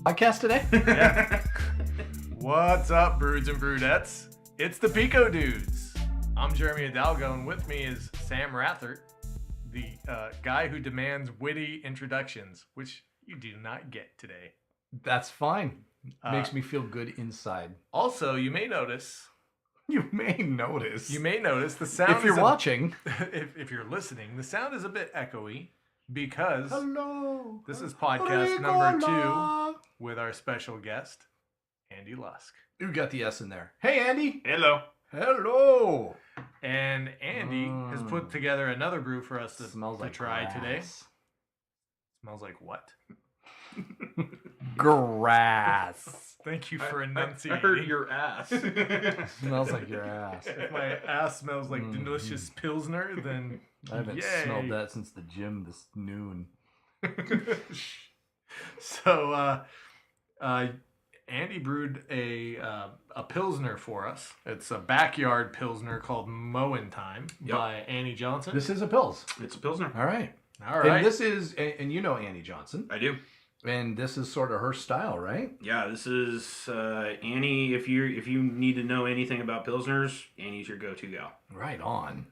podcast today? Yeah. What's up, broods and brudettes? It's the Pico Dudes. I'm Jeremy Hidalgo, and with me is Sam Rathert, the guy who demands witty introductions, which you do not get today. That's fine. Makes me feel good inside. Also, you may notice You may notice the sound. if you're watching, if you're listening, the sound is a bit echoey because hello. this is podcast number 2 with our special guest, Andy Lusk. You got the S in there. Hey, Andy. Hello. Hello. And Andy has put together another brew for us to try grass. today. Smells like what? Grass. Thank you for enunciating. I heard your ass. Smells like your ass. If my ass smells like delicious Pilsner, then I haven't yay. smelled that since the gym this noon. So, Andy brewed a Pilsner for us. It's a backyard Pilsner called Mowin Time by Annie Johnson. This is a Pils. It's a Pilsner. All right. All right. And this is, and you know Annie Johnson. I do. And this is sort of her style, right? Yeah, this is Annie. If you need to know anything about Pilsners, Annie's your go-to gal. Right on.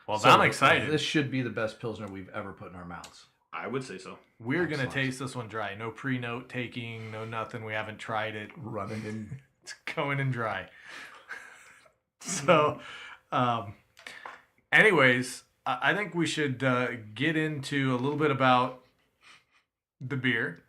Well, So, I'm excited. This should be the best Pilsner we've ever put in our mouths. I would say so. We're going to Excellent. taste this one dry. No pre-note taking, no nothing. We haven't tried it. Running in. It's going in dry. So, anyways, I think we should get into a little bit about the beer.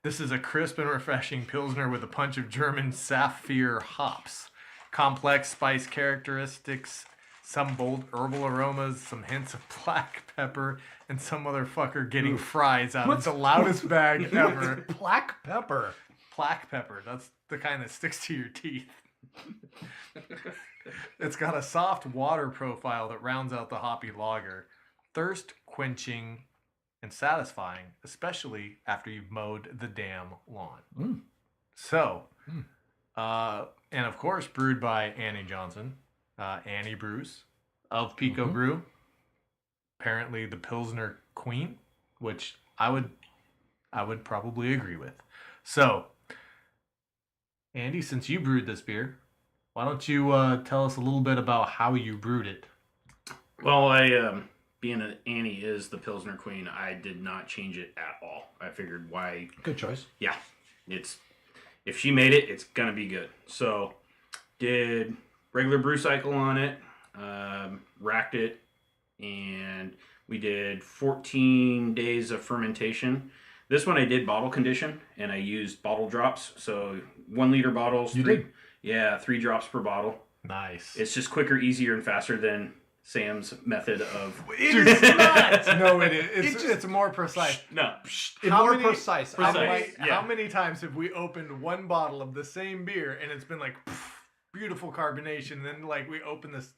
This is a crisp and refreshing Pilsner with a punch of German Sapphire hops. Complex spice characteristics, some bold herbal aromas, some hints of black pepper, and some motherfucker getting fries out of the loudest bag ever. Black pepper. Black pepper. That's the kind that sticks to your teeth. It's got a soft water profile that rounds out the hoppy lager. Thirst quenching and satisfying, especially after you've mowed the damn lawn. So, and of course, brewed by Annie Johnson, Annie Brews of Pico Brew. Apparently, the Pilsner Queen, which I would probably agree with. So, Andy, since you brewed this beer, why don't you tell us a little bit about how you brewed it? Well, being that Annie is the Pilsner Queen, I did not change it at all. I figured why. Good choice. Yeah, if she made it, it's gonna be good. So, did regular brew cycle on it, racked it, and we did 14 days of fermentation. This one I did bottle condition, and I used bottle drops. So 1 liter bottles. You did? Yeah, 3 drops per bottle. Nice. It's just quicker, easier, and faster than Sam's method of. It is not. No, it is. It's more precise. No. More precise. How many times have we opened one bottle of the same beer and it's been like beautiful carbonation, and then like we open this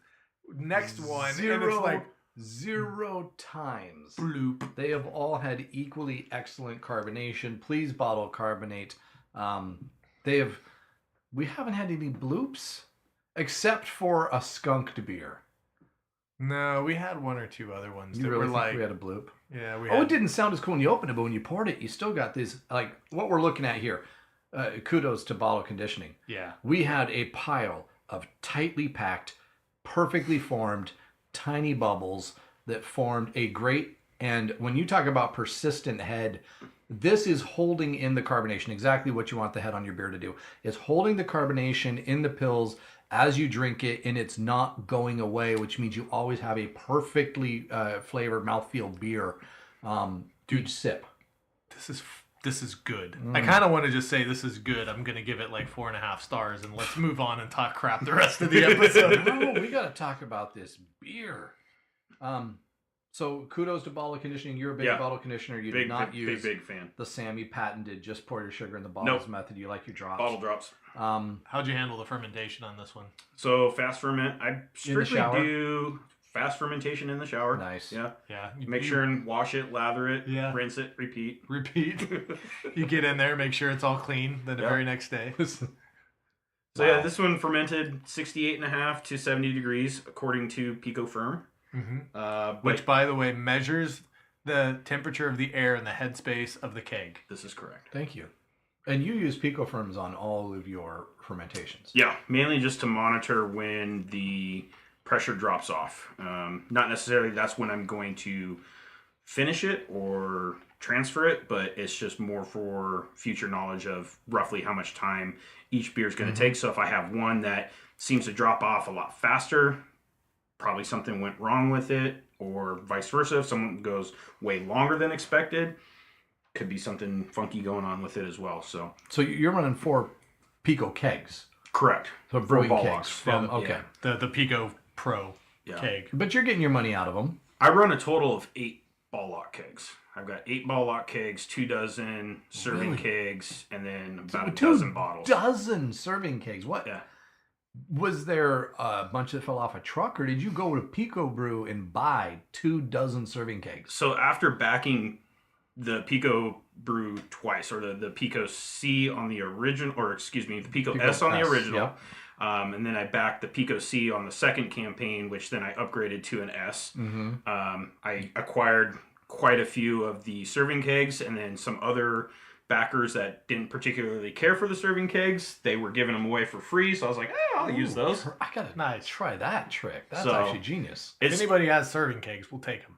next one and it's like 0 times. bloop. They have all had equally excellent carbonation. Please bottle carbonate. We haven't had any bloops except for a skunked beer. No, we had 1 or 2 other ones You that really were think like, we had a bloop? yeah, we Oh, had. it didn't sound as cool when you opened it, but when you poured it, you still got these, like what we're looking at here. Kudos to bottle conditioning. Yeah. We had a pile of tightly packed, perfectly formed, tiny bubbles that formed a great, and when you talk about persistent head, this is holding in the carbonation, exactly what you want the head on your beer to do. It's holding the carbonation in the pills as you drink it, and it's not going away, which means you always have a perfectly flavored mouthfeel beer. Dude, sip. This is good. I kind of want to just say this is good. I'm gonna give it like 4.5 stars, and let's move on and talk crap the rest of the episode. No, we got to talk about this beer. So kudos to bottle conditioning. You're a big bottle conditioner. You did not use big fan. the Sammy patented just pour your sugar in the bottles method. You like your drops. Bottle drops. How'd you handle the fermentation on this one? So fast ferment. I strictly shower? do fast fermentation in the shower. Nice. Yeah. Yeah. Make sure and wash it, lather it, rinse it, repeat. You get in there, make sure it's all clean the very next day. So yeah, this one fermented 68.5 to 70 degrees according to Pico Firm. Which, by the way, measures the temperature of the air in the headspace of the keg. This is correct. Thank you. And you use picoferms on all of your fermentations. Yeah, mainly just to monitor when the pressure drops off. Not necessarily that's when I'm going to finish it or transfer it, but it's just more for future knowledge of roughly how much time each beer is going to take. So if I have one that seems to drop off a lot faster, probably something went wrong with it, or vice versa. If someone goes way longer than expected, could be something funky going on with it as well. So you're running 4 pico kegs. correct. So brewing ball kegs locks. from Yeah, okay. The Pico Pro keg. But you're getting your money out of them. I run a total of 8 ball lock kegs. I've got 8 ball lock kegs, 2 dozen serving Really? kegs, and then about a 2 dozen bottles. dozen serving kegs. What? Yeah. Was there a bunch that fell off a truck, or did you go to Pico Brew and buy 2 dozen serving kegs? So after backing the Pico Brew twice, or the Pico C on the original, or excuse me, the Pico S on the original, yep. and then I backed the Pico C on the second campaign, which then I upgraded to an S. I acquired quite a few of the serving kegs, and then some other backers that didn't particularly care for the serving kegs, they were giving them away for free, so I was like, I'll use those. I gotta try that trick. That's So, actually genius. If anybody has serving kegs, we'll take them.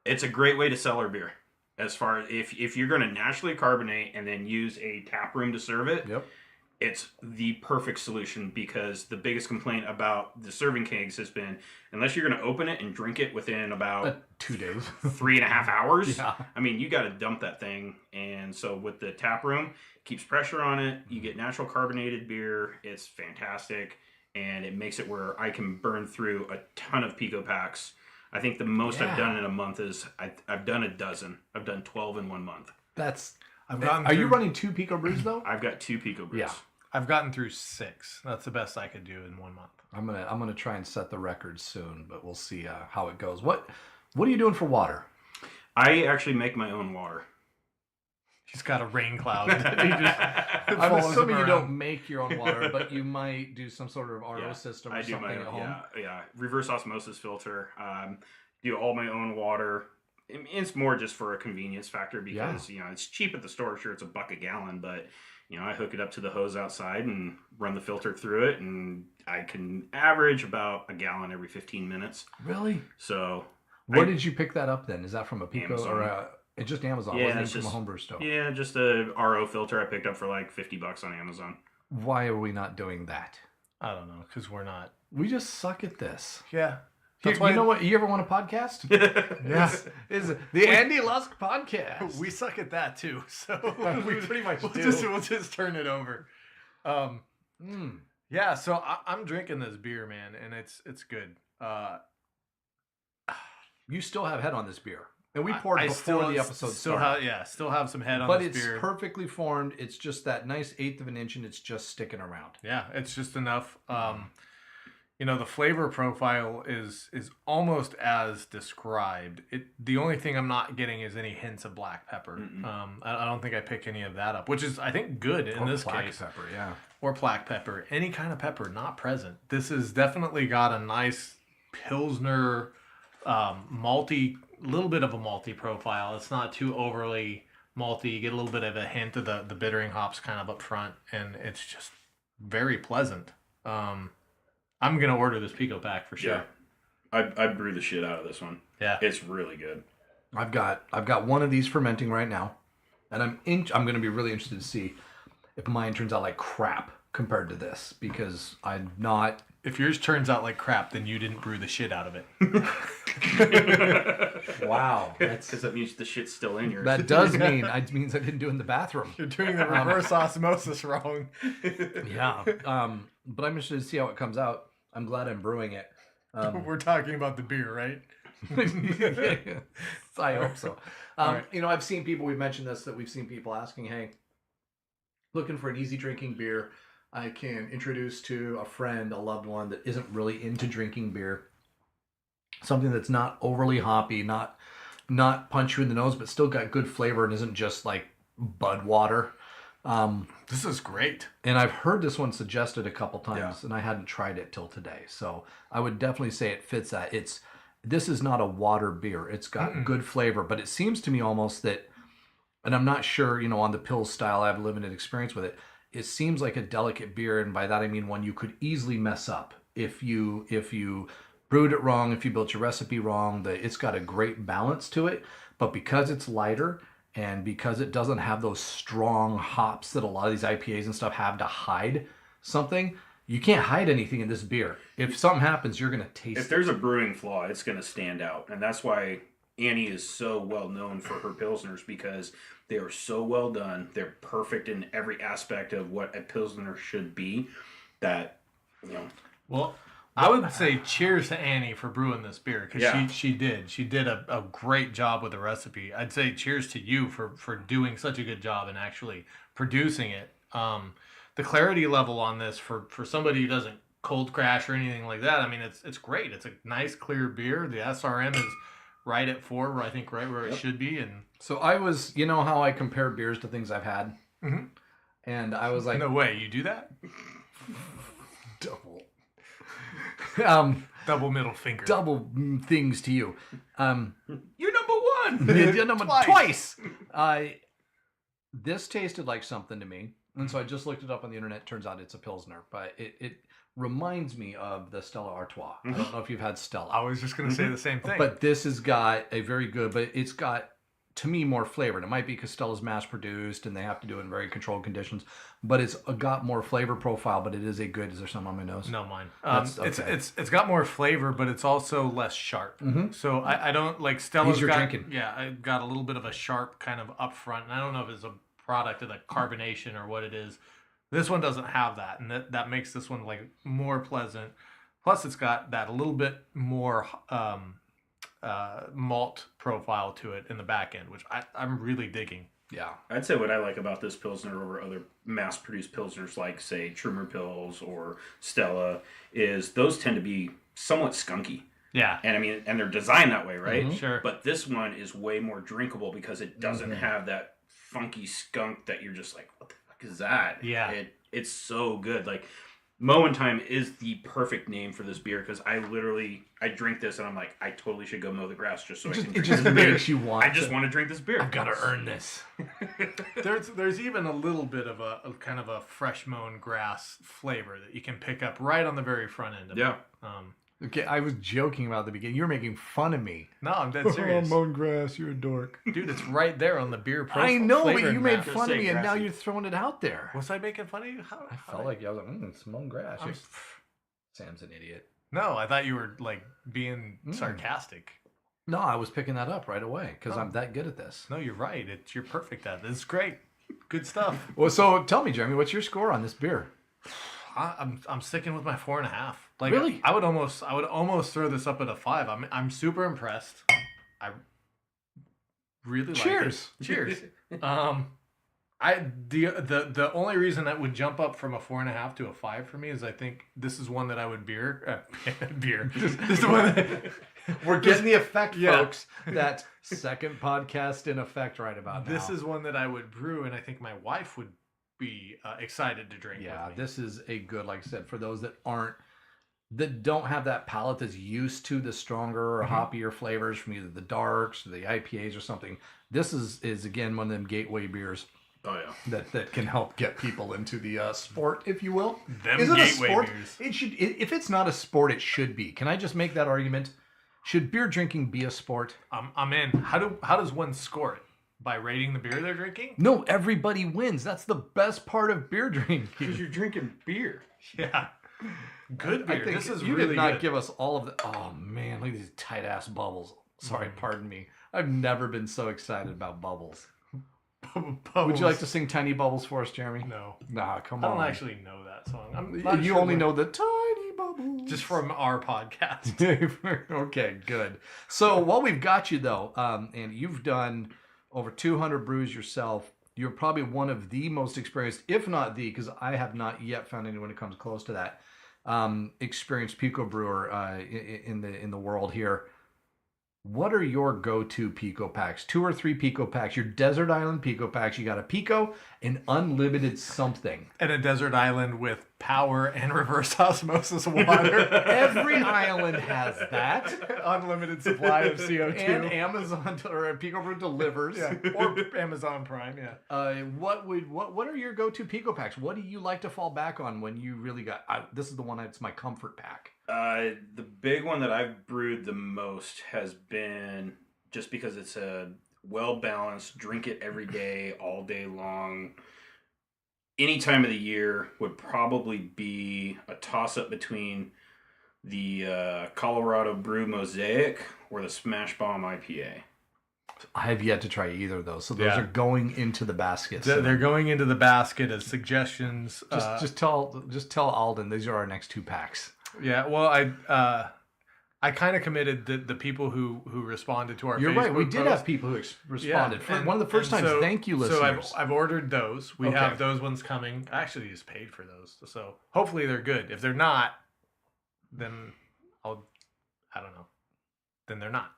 It's a great way to sell our beer. As far as if you're going to naturally carbonate and then use a tap room to serve it, Yep. it's the perfect solution, because the biggest complaint about the serving kegs has been, unless you're going to open it and drink it within about 2 days. 3.5 hours, Yeah. I mean, you got to dump that thing. And so with the tap room, it keeps pressure on it. You get natural carbonated beer. It's fantastic. And it makes it where I can burn through a ton of Pico packs. I think the most I've done in a month is I've done a dozen. I've done 12 in 1 month. Are you running 2 Pico Brews though? I've got 2 Pico brews. Yeah. I've gotten through 6. That's the best I could do in 1 month. I'm gonna try and set the record soon, but we'll see how it goes. What are you doing for water? I actually make my own water. He's got a rain cloud. He just I'm follows assuming him you around. don't make your own water, but you might do some sort of RO system or I do something my at own, home. yeah. Reverse osmosis filter. Do all my own water. It's more just for a convenience factor, because it's cheap at the store. Sure, it's $1 a gallon, but I hook it up to the hose outside and run the filter through it, and I can average about a gallon every 15 minutes. Really? So, Where did you pick that up then? Is that from a Pico Amazon. or it's just Amazon? Yeah, Wasn't it's it from just a homebrew store? Yeah, just a RO filter I picked up for like $50 on Amazon. Why are we not doing that? I don't know, because we're not. We just suck at this. Yeah. Here, you know what? You ever want a podcast? Yeah. Is the Andy Lusk podcast? We suck at that too. So We pretty much we'll do. We'll just turn it over. Yeah, so I'm drinking this beer, man, and it's good. You still have head on this beer, and we poured I before the episode started. Still have some head on But this it's beer. perfectly formed. It's just that nice 1/8 of an inch, and it's just sticking around. Yeah, it's just enough. The flavor profile is almost as described. The only thing I'm not getting is any hints of black pepper. I don't think I picked any of that up, which is, I think, good in this case. Pepper, yeah. Or black pepper. Any kind of pepper, not present. This has definitely got a nice Pilsner, malty, little bit of a malty profile. It's not too overly malty. You get a little bit of a hint of the bittering hops kind of up front, and it's just very pleasant. I'm gonna order this Pico pack for sure. Yeah. I brew the shit out of this one. Yeah, it's really good. I've got one of these fermenting right now, and I'm going to be really interested to see if mine turns out like crap compared to this, because I'm not. If yours turns out like crap, then you didn't brew the shit out of it. Wow, Because that means the shit's still in yours. that does mean it means I didn't do it in the bathroom. You're doing the reverse osmosis wrong. Yeah, but I'm interested to see how it comes out. I'm glad I'm brewing it. We're talking about the beer, right? I hope so. Right. I've seen people. We've mentioned this, that we've seen people asking, "Hey, looking for an easy drinking beer I can introduce to a friend, a loved one that isn't really into drinking beer. Something that's not overly hoppy, not punch you in the nose, but still got good flavor and isn't just like Bud water." This is great. And I've heard this one suggested a couple times, and I hadn't tried it till today. So I would definitely say it fits that. This is not a water beer. It's got good flavor, but it seems to me almost that and I'm not sure, on the Pils style, I have limited experience with it. It seems like a delicate beer, and by that I mean one you could easily mess up if you brewed it wrong, if you built your recipe wrong. It's got a great balance to it, but because it's lighter and because it doesn't have those strong hops that a lot of these IPAs and stuff have to hide something, you can't hide anything in this beer. If something happens, you're gonna taste If it. there's a brewing flaw, it's going to stand out. And that's why Annie is so well known for her Pilsners, because they are so well done. They're perfect in every aspect of what a Pilsner should be, that, Well, I would say cheers to Annie for brewing this beer, because Yeah. she did a great job with the recipe. I'd say cheers to you for doing such a good job and actually producing it. The clarity level on this for somebody who doesn't cold crash or anything like that, I mean, it's great. It's a nice clear beer. The SRM is right at 4, I think, right where it should be. And So I was, how I compare beers to things I've had, Mhm. and I was like, no way, you do that? double, Double middle finger. double things to you. You're number one. You're number twice. This tasted like something to me, and so I just looked it up on the internet. Turns out it's a Pilsner, but it reminds me of the Stella Artois. I don't know if you've had Stella. I was just going to say the same thing. But this has got a very good, but it's got, to me, more flavor. And it might be because Stella's mass produced and they have to do it in very controlled conditions, but it's got more flavor profile, but it is a good, is there something on my nose? No, mine. That's okay. It's got more flavor, but it's also less sharp. So I don't like Stella's Easier got, drinking. yeah, I got a little bit of a sharp kind of up front, and I don't know if it's a product of the carbonation or what it is. This one doesn't have that, and that makes this one like more pleasant. Plus, it's got that a little bit more malt profile to it in the back end, which I'm really digging. Yeah. I'd say what I like about this Pilsner over other mass-produced Pilsners like, say, Trumer Pils or Stella, is those tend to be somewhat skunky. Yeah. And I mean, and they're designed that way, right? Sure. But this one is way more drinkable because it doesn't have that funky skunk that you're just like, what the fuck is that? Yeah. It's so good. Like, Mowin Time is the perfect name for this beer, because I drink this and I'm like, I totally should go mow the grass just so I can It drink just this beer. makes you want I just want to drink this beer. I've got to earn this. There's even a little bit of a kind of a fresh mown grass flavor that you can pick up right on the very front end of Yeah. it. Okay, I was joking about the beginning. You're making fun of me. No, I'm dead serious. mowing grass, you're a dork. Dude, it's right there on the beer profile. I know, but flavor you made map. fun of me, and now grassy. you're throwing it out there. Was I making fun of you? How I felt like I was like, it's mowing grass. I'm- Sam's an idiot. No, I thought you were like being sarcastic. No, I was picking that up right away because I'm that good at this. No, you're right. You're perfect at it. It's great. Good stuff. Well, so tell me, Jeremy, what's your score on this beer? I'm sticking with my 4.5. Like, Really? I would almost throw this up at a 5. I'm super impressed. I really like it. Cheers. Cheers. The only reason that would jump up from a 4.5 to a 5 for me is I think this is one that I would beer. This is one that, We're getting the effect, Yeah. folks. That second podcast in effect right about now. this is one that I would brew, and I think my wife would be excited to drink. Yeah, with me. this is a good, like I said, for those that don't have that palate that's used to the stronger or hoppier flavors from either the darks or the IPAs or something. This is again one of them gateway beers Oh, yeah. that can help get people into the sport, if you will. Them Is it a gateway sport? beers. It should. If it's not a sport, it should be. Can I just make that argument? Should beer drinking be a sport? I'm in. How does one score it? By rating the beer they're drinking? No, everybody wins. That's the best part of beer Because drinking. you're drinking beer. Yeah. Good I beer. think This is you really did not good. give us all of the. Oh man, look at these tight ass bubbles. Sorry, pardon me. I've never been so excited about bubbles. Would you like to sing "Tiny Bubbles" for us, Jeremy? No. Nah, come I on. don't actually know that song. I'm not You sure only what- know the tiny bubbles. just from our podcast. Okay, good. So while we've got you though, and you've done over 200 brews yourself, you're probably one of the most experienced, if not the, because I have not yet found anyone who comes close to that, experienced pico brewer in the world here. what are your go-to pico packs? 2 or 3 pico packs. Your desert island pico packs. You got a pico, an unlimited something. And a desert island with power and reverse osmosis water. Every island has that. Unlimited supply of CO2. And Amazon or Pico Brew delivers. Yeah. Or Amazon Prime, yeah. What are your go-to pico packs? What do you like to fall back on when you really got? This is the one that's my comfort pack. The big one that I've brewed the most has been, just because it's a well-balanced, drink it every day, all day long, any time of the year, would probably be a toss-up between the Colorado Brew Mosaic or the Smash Bomb IPA. I have yet to try either of those, so those Yeah. are going into the basket. They're going into the basket as suggestions. Just tell Alden these are our next 2 packs. Yeah, well, I kind of committed the people who responded to our You're Facebook right. We did post. have people who responded. Yeah, One of the first times. so- Thank you, listeners. So I've ordered those. We Okay. have those ones coming. I actually just paid for those, so hopefully they're good. If they're not, then I don't know. Then they're not.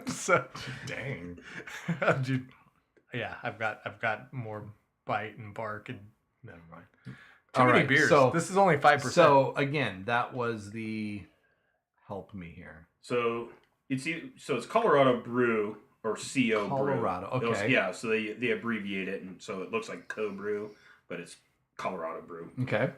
So Dang. yeah, I've got more bite and bark and never mind. Too All many right, beers. so- This is only 5%. So again, that was the help me here. So it's Colorado Brew or CO Colorado, Brew. okay. Yeah, so they abbreviate it, and so it looks like Co-Brew, but it's Colorado Brew. Okay.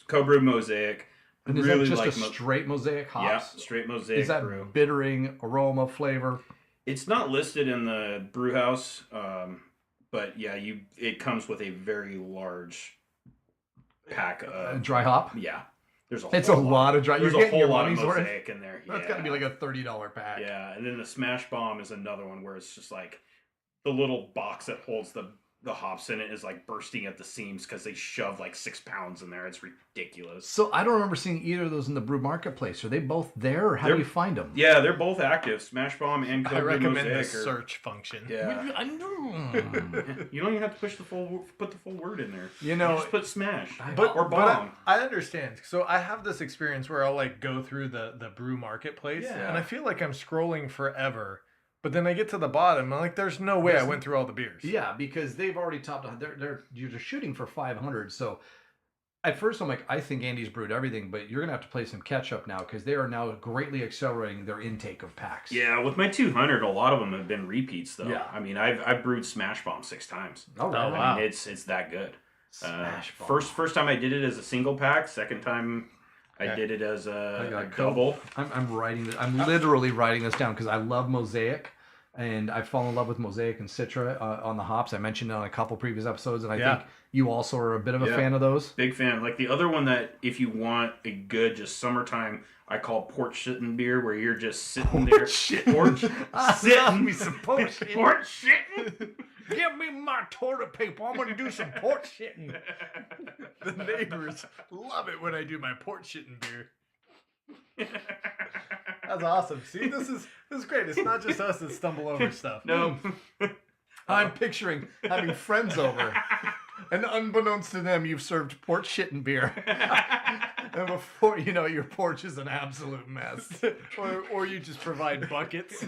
Co-Brew Mosaic. And is Really that just like a straight mosaic hops? Yeah, straight Mosaic Is that brew. bittering, aroma, flavor? It's not listed in the brew house, but yeah, it comes with a very large pack of Dry hop? Yeah, It's a lot of dry. There's You're a getting whole your lot of money's worth. Mosaic in there. That's got to be like a $30 pack. Yeah, and then the Smash Bomb is another one where it's just like the little box that holds the hops in it is like bursting at the seams because they shove like 6 pounds in there. It's ridiculous. So I don't remember seeing either of those in the brew marketplace. Are they both there, or how do you find them? Yeah, they're both active. Smash Bomb and I Co-Brew recommend the Mosaic search function. Yeah. I know. You don't even have to put the full word in there. You know, just put Smash But or Bomb. I understand. So I have this experience where I'll like go through the brew marketplace, Yeah. and I feel like I'm scrolling forever. But then I get to the bottom, and I'm like, there's no way I went through all the beers. Yeah, because they've already topped. You're shooting for 500. So at first I'm like, I think Andy's brewed everything, but you're gonna have to play some catch up now because they are now greatly accelerating their intake of packs. Yeah, with my 200, a lot of them have been repeats though. Yeah. I mean, I've brewed Smash Bomb 6 times. Oh, right. Oh, wow. I mean, it's that good. Smash Bomb. First time I did it as a single pack. Second time I Okay. did it as I a got double. I'm writing this. I'm literally writing this down because I love Mosaic, and I've fallen in love with Mosaic and Citra on the hops. I mentioned it on a couple previous episodes, and I think you also are a bit of a Yeah. fan of those. Big fan. Like the other one that if you want a good just summertime, I call porch sitting beer, where you're just sitting there. Porch sitting. me some porch shitting. Porch sitting. Give me my toilet paper. I'm gonna do some porch shitting. The neighbors love it when I do my porch shitting beer. That's awesome. See, this is great. It's not just us that stumble over stuff. No. I'm picturing having friends over, and unbeknownst to them, you've served porch shitting beer. And before you know, your porch is an absolute mess. or you just provide buckets.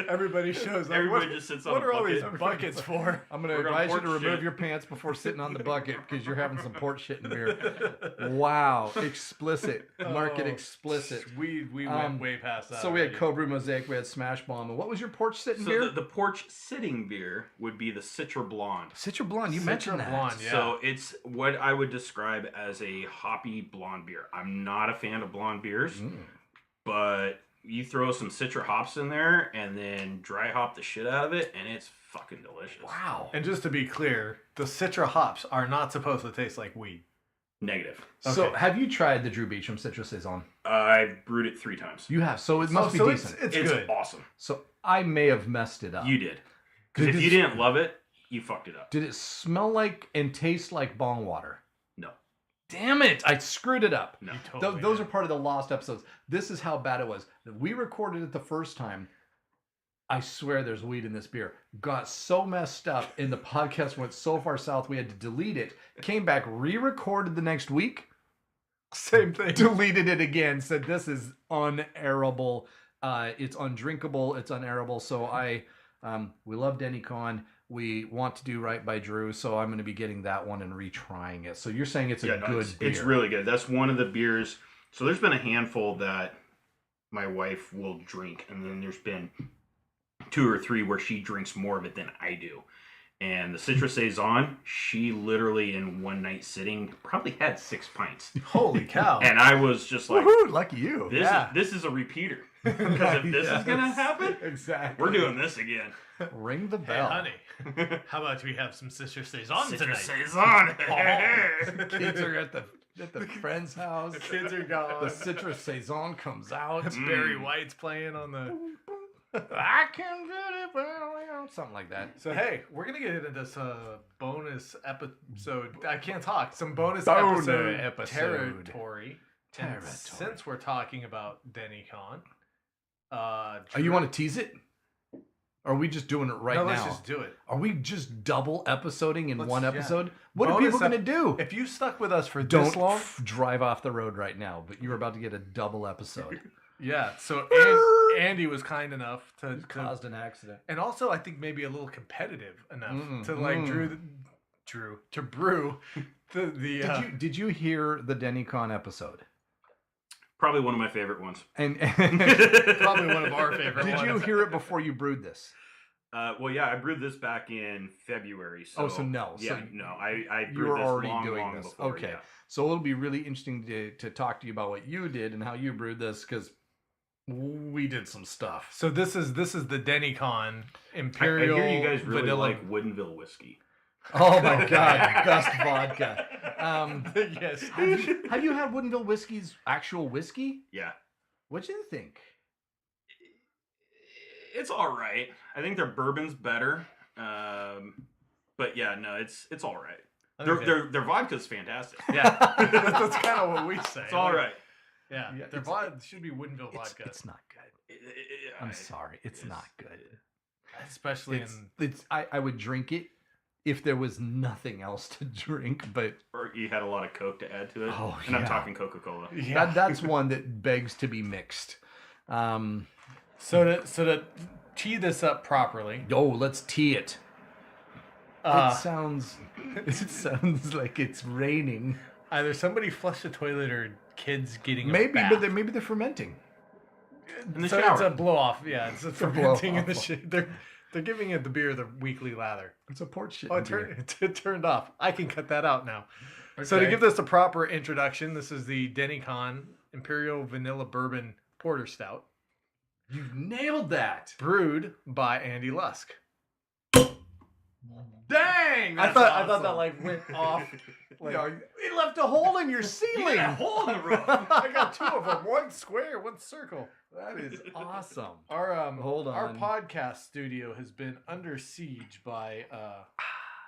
Everybody shows up. Everybody just sits on What a are all these bucket. buckets for? I'm going to We're gonna advise you to porch remove shit. your pants before sitting on the bucket because you're having some porch shitting beer. Wow. Explicit. Market Oh, explicit. We went way past that. So we had already. Cobra Mosaic, we had Smash Bomb. And what was your porch sitting So beer? the porch sitting beer would be the Citra Blonde. Citra Blonde. You Citra mentioned that. Blonde, yeah. So it's what I would describe as a hoppy blonde beer. I'm not a fan of blonde beers, but you throw some Citra hops in there and then dry hop the shit out of it, and it's fucking delicious. Wow. And just to be clear, the Citra hops are not supposed to taste like weed. Negative. So Okay. have you tried the Drew Beecham Citra Saison? I've brewed it 3 times. You have. So it must be so decent. It's It's good. awesome. So I may have messed it up. You did. Because Did if it- you didn't love it, you fucked it up. Did it smell like and taste like bong water? No. Damn it. I screwed it up. No. You totally Those did. are part of the lost episodes. This is how bad it was. We recorded it the first time. I swear there's weed in this beer. Got so messed up, and the podcast went so far south we had to delete it. Came back, re-recorded the next week, Same thing. deleted it again. Said this is unairable. It's undrinkable. It's unairable. So we love DennyCon. We want to do right by Drew, so I'm going to be getting that one and retrying it. So you're saying it's a good beer. It's really good. That's one of the beers. So there's been a handful that my wife will drink, and then there's been 2 or 3 where she drinks more of it than I do. And the Citrus Saison, she literally in one night sitting probably had 6 pints. Holy cow! And I was just like, woohoo, lucky you. This is a repeater. Because if this is going to happen, exactly, we're doing this again. Ring the Hey, bell. honey, how about we have some Citrus Saison Citrus tonight? Saison. Kids are at the friend's house. The kids are gone. The Citrus Saison comes out. Barry White's playing on the... I can get it well, something like that. So hey, we're gonna get into this bonus episode. I can't talk. Some bonus Bonus episode episode. territory. And since we're talking about DennyCon, you want to tease it? Or are we just doing it right now? Let's just do it. Are we just double episoding in one yeah. episode? What are Bonus people going to do? If you stuck with us for Don't this long, drive off the road right now, but you're about to get a double episode. yeah. So Andy was kind enough to Caused an accident. and also I think maybe a little competitive enough to like to brew the. Did you hear the DennyCon episode? Probably one of my favorite ones. And Probably one of our favorite Did ones. you hear it before you brewed this? Well, yeah, I brewed this back in February. So, no. Yeah, So no, I you brewed were this already long, doing long this. before. Okay. Yeah. So it'll be really interesting to talk to you about what you did and how you brewed this, because we did some stuff. So this is the DennyCon Imperial I hear you guys really vanilla. like Woodinville whiskey. Oh my God, Gust vodka. Yes. Have you had Woodinville whiskey's actual whiskey? Yeah. What do you think? It's all right. I think their bourbon's better. But yeah, no, it's all right. Their vodka's fantastic. Yeah, that's kind of what we say. It's all right. Yeah, Yeah, their vodka should be Woodinville It's, vodka. it's not good. I'm sorry, it's not good. Especially I would drink it if there was nothing else to drink, but Or you had a lot of Coke to add to it. Oh, and I'm yeah. talking Coca-Cola. that's one that begs to be mixed. So to tee this up properly. Let's tee it. It sounds like it's raining. Either somebody flushed the toilet or kids getting a Maybe, bath. but maybe they're fermenting. In the So shower. it's a blow off. Yeah, it's a fermenting in the blow-off. shit. They're giving it the beer the weekly lather. It's a port shit. Oh, it turned off. I can cut that out now. So to Okay. give this a proper introduction, this is the DennyCon Imperial Vanilla Bourbon Porter Stout, You nailed that. brewed by Andy Lusk. Dang! I thought that like went off. Like, it left a hole in your ceiling. hole in the roof. I got 2 of them, one square, one circle. That is awesome. Our Hold our on. podcast studio has been under siege by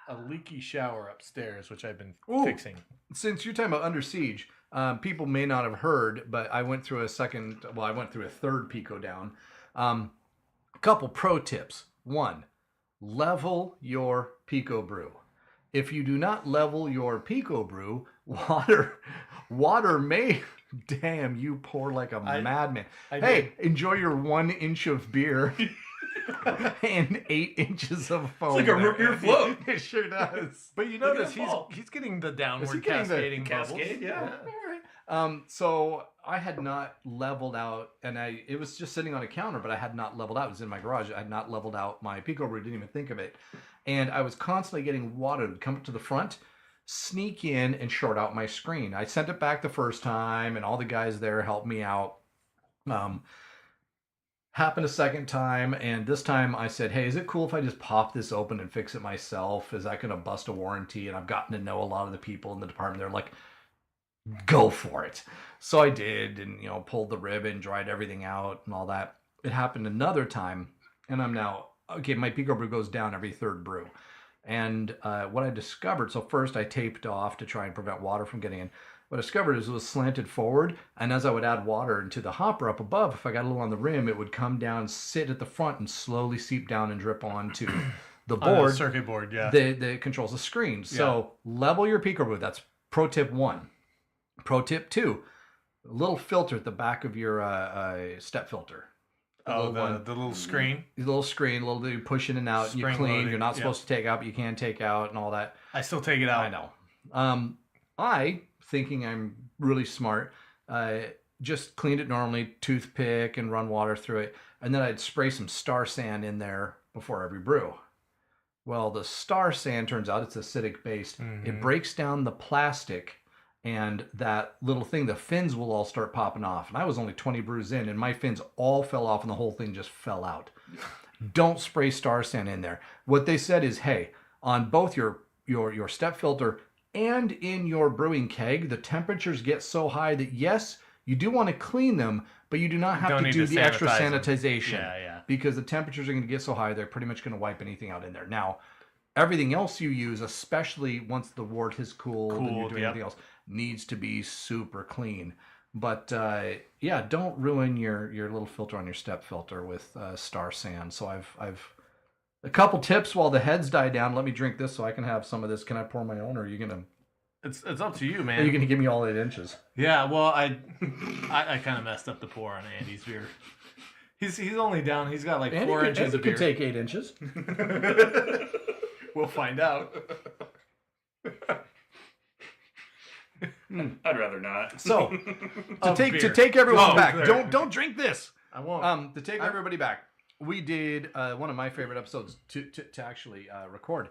a leaky shower upstairs, which I've been fixing. Since you're talking about Under Siege, people may not have heard, but I went through a third Pico down. A couple pro tips. 1, level your Pico brew. If you do not level your Pico brew, water may, damn, you pour like a madman. Hey, enjoy your 1 inch of beer and 8 inches of foam. It's like a root beer float. It sure does. But you Look at notice that ball. he's getting the Is downward he getting the cascading bubbles. Cascade, yeah. So I had not leveled out, and it was just sitting on a counter, but I had not leveled out. It was in my garage. I had not leveled out my Pico brew. Didn't even think of it, and I was constantly getting water to come up to the front, sneak in, and short out my screen. I sent it back the first time, and all the guys there helped me out. Happened a second time, and this time I said, hey, is it cool if I just pop this open and fix it myself? Is that going to bust a warranty? And I've gotten to know a lot of the people in the department. They're like, go for it. So I did, and pulled the ribbon, dried everything out and all that. It happened another time, and I'm now, okay, my Pico brew goes down every 3rd brew. And what I discovered, so first I taped off to try and prevent water from getting in. What I discovered is it was slanted forward, and as I would add water into the hopper up above, if I got a little on the rim, it would come down, sit at the front, and slowly seep down and drip onto the board. Circuit board, yeah. That controls the screen. So level your Pico brew. That's pro tip 1. Pro tip 2, a little filter at the back of your step filter. Oh, little one. the little screen. The little screen, little you push in and out, and you Spring clean. loading, You're not yep. supposed to take out, but you can take out and all that. I still take it out. I know. I, thinking I'm really smart, just cleaned it normally, toothpick and run water through it. And then I'd spray some Star Sand in there before every brew. Well, the Star Sand, turns out it's acidic based. It breaks down the plastic, and that little thing, the fins will all start popping off. And I was only 20 brews in, and my fins all fell off, and the whole thing just fell out. Don't spray Star Sand in there. What they said is, hey, on both your step filter and in your brewing keg, the temperatures get so high that, yes, you do want to clean them, but you do not have to do the extra sanitization. Yeah. Because the temperatures are going to get so high, they're pretty much going to wipe anything out in there. Now, everything else you use, especially once the wort has cooled and you're doing anything else, needs to be super clean. But yeah, don't ruin your little filter on your step filter with Star Sand. So I've a couple tips while the heads die down. Let me drink this so I can have some of this. Can I pour my own, or are you gonna? It's up to you, man. Are you gonna give me all 8 inches? Yeah, well, I kind of messed up the pour on Andy's beer. He's only down. He's got like Andy 4 inches of beer. Could take 8 inches. We'll find out. I'd rather not. So Beer. to take everyone back, there. don't drink this. I won't. To take everybody back, we did one of my favorite episodes to actually record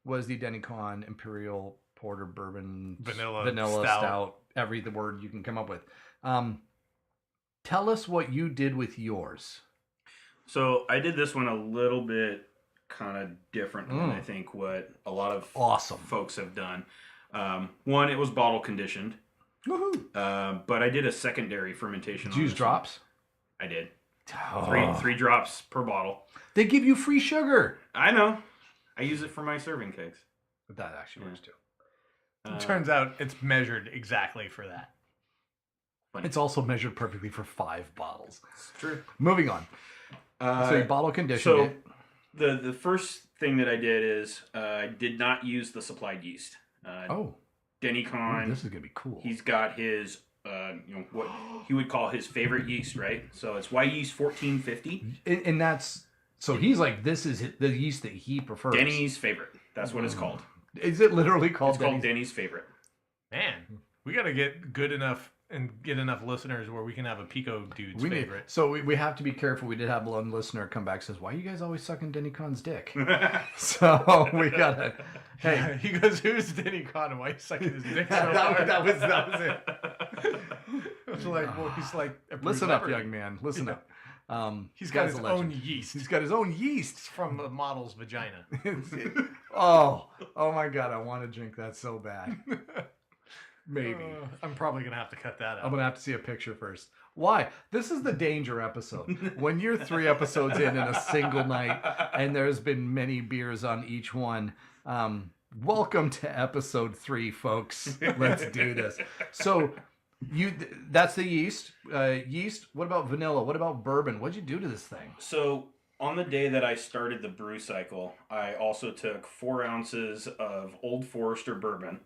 was the Denny Con Imperial Porter Bourbon Vanilla Stout. Every the word you can come up with. Tell us what you did with yours. So I did this one a little bit kind of different than I think what a lot of folks have done. One, it was bottle conditioned. Woohoo! But I did a secondary fermentation. Did you use drops? I did. Oh. Three drops per bottle. They give you free sugar. I know. I use it for my serving kegs. But that actually works too. Turns out it's measured exactly for that. Funny. It's also measured perfectly for 5 bottles. It's true. Moving on. So you bottle conditioned it. The first thing that I did is I did not use the supplied yeast. Denny Con. This is gonna be cool. He's got his what he would call his favorite yeast, right? So it's Y yeast 1450. And that's so he's like, this is the yeast that he prefers. Denny's favorite. That's what it's called. Is it literally called It's called Denny's favorite. Man, we got to get good enough and get enough listeners where we can have a Pico dude's favorite. So we have to be careful. We did have one listener come back and says, why are you guys always sucking Denny Con's dick? So we gotta, hey. He goes, who's Denny Con and why he's sucking his dick so hard? that was it. It's like, well, he's like, Listen up, young man. Listen up. He's got his a legend. own yeast. He's got his own yeast. From a model's vagina. oh my God, I want to drink that so bad. Maybe. I'm probably going to have to cut that out. I'm going to have to see a picture first. Why? This is the danger episode. When you're 3 episodes in a single night and there's been many beers on each one. Welcome to episode 3, folks. Let's do this. So that's the yeast. Yeast. What about vanilla? What about bourbon? What'd you do to this thing? So on the day that I started the brew cycle, I also took 4 ounces of Old Forester bourbon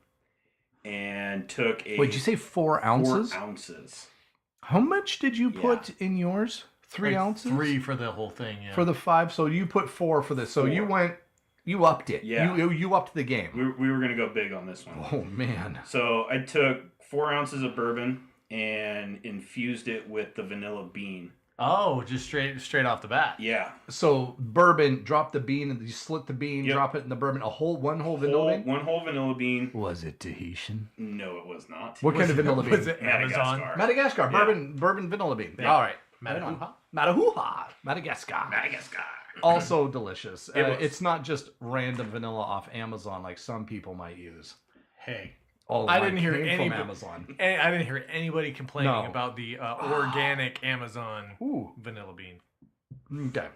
and took a... Wait, did you say 4 ounces? 4 ounces. How much did you put in yours? 3 ounces? 3 for the whole thing, yeah. For the 5, so you put 4 for this. So 4. You upped it. Yeah. You upped the game. We were going to go big on this one. Oh, man. So I took 4 ounces of bourbon and infused it with the vanilla bean. Oh, just straight off the bat. Yeah. So bourbon, drop the bean, and you slit the bean, drop it in the bourbon. One whole vanilla bean? One whole vanilla bean. Was it Tahitian? No, it was not. What kind of vanilla bean? Was it Amazon? Madagascar. Yeah. bourbon vanilla bean. Yeah. All right. Madahuha? Madagascar. Madagascar. Also delicious. It's not just random vanilla off Amazon like some people might use. Hey. All of I mine didn't hear came from Amazon. I didn't hear anybody complaining No. about the organic Amazon Ooh. vanilla bean. Okay.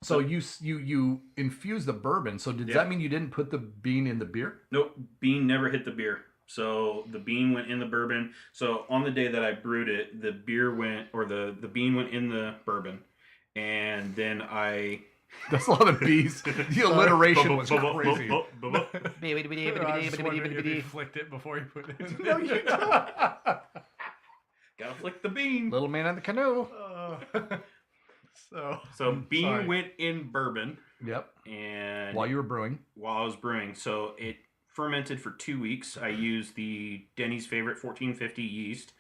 So you infuse the bourbon. So does that mean you didn't put the bean in the beer? Nope, bean never hit the beer. So the bean went in the bourbon. So on the day that I brewed it, the beer went, or the bean went in the bourbon. And then I... That's a lot of bees. The alliteration was crazy. I was wondering if you flicked it before you put it in. No, you don't. Gotta flick the bean. Little man in the canoe. So bean Sorry. went in bourbon, Yep. and While you were brewing. while I was brewing, so it fermented for 2 weeks. I used the Denny's favorite 1450 yeast,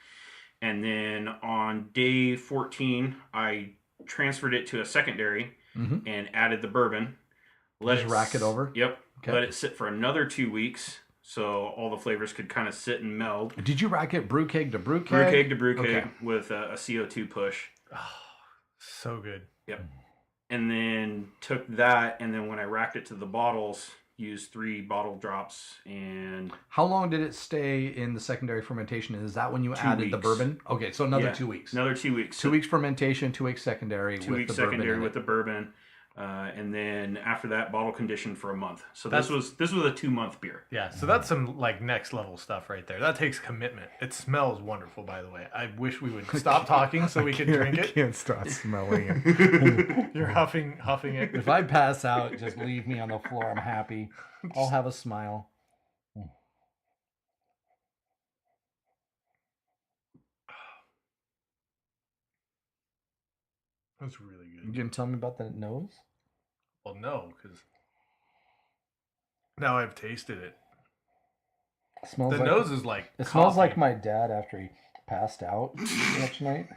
and then on day 14, I transferred it to a secondary Mm-hmm. and added the bourbon. Just rack it over? Yep. Okay. Let it sit for another 2 weeks, so all the flavors could kind of sit and meld. Did you rack it brew keg to brew keg? Brew keg to brew keg Okay. with a CO2 push. So good. Yep. And then took that, and then when I racked it to the bottles, used 3 bottle drops and How long did it stay in the secondary fermentation? Is that when you 2 added the weeks. bourbon? Okay, so another Yeah, 2 weeks. another 2 weeks. 2 weeks fermentation, 2 weeks secondary 2 with weeks the bourbon secondary in with it. the bourbon, and then after that, bottle conditioned for a month. So this That's- was a 2-month beer. Yeah, so that's some like next level stuff right there. That takes commitment. It smells wonderful, by the way. I wish we would stop talking so we could drink it. Can't stop smelling it. You're huffing it. If I pass out, just leave me on the floor. I'm happy. I'll have a smile. That's really You good. gonna tell me about the nose? Well, no, because now I've tasted it. It smells The like, nose is like It smells coffee. like my dad after he passed out last night.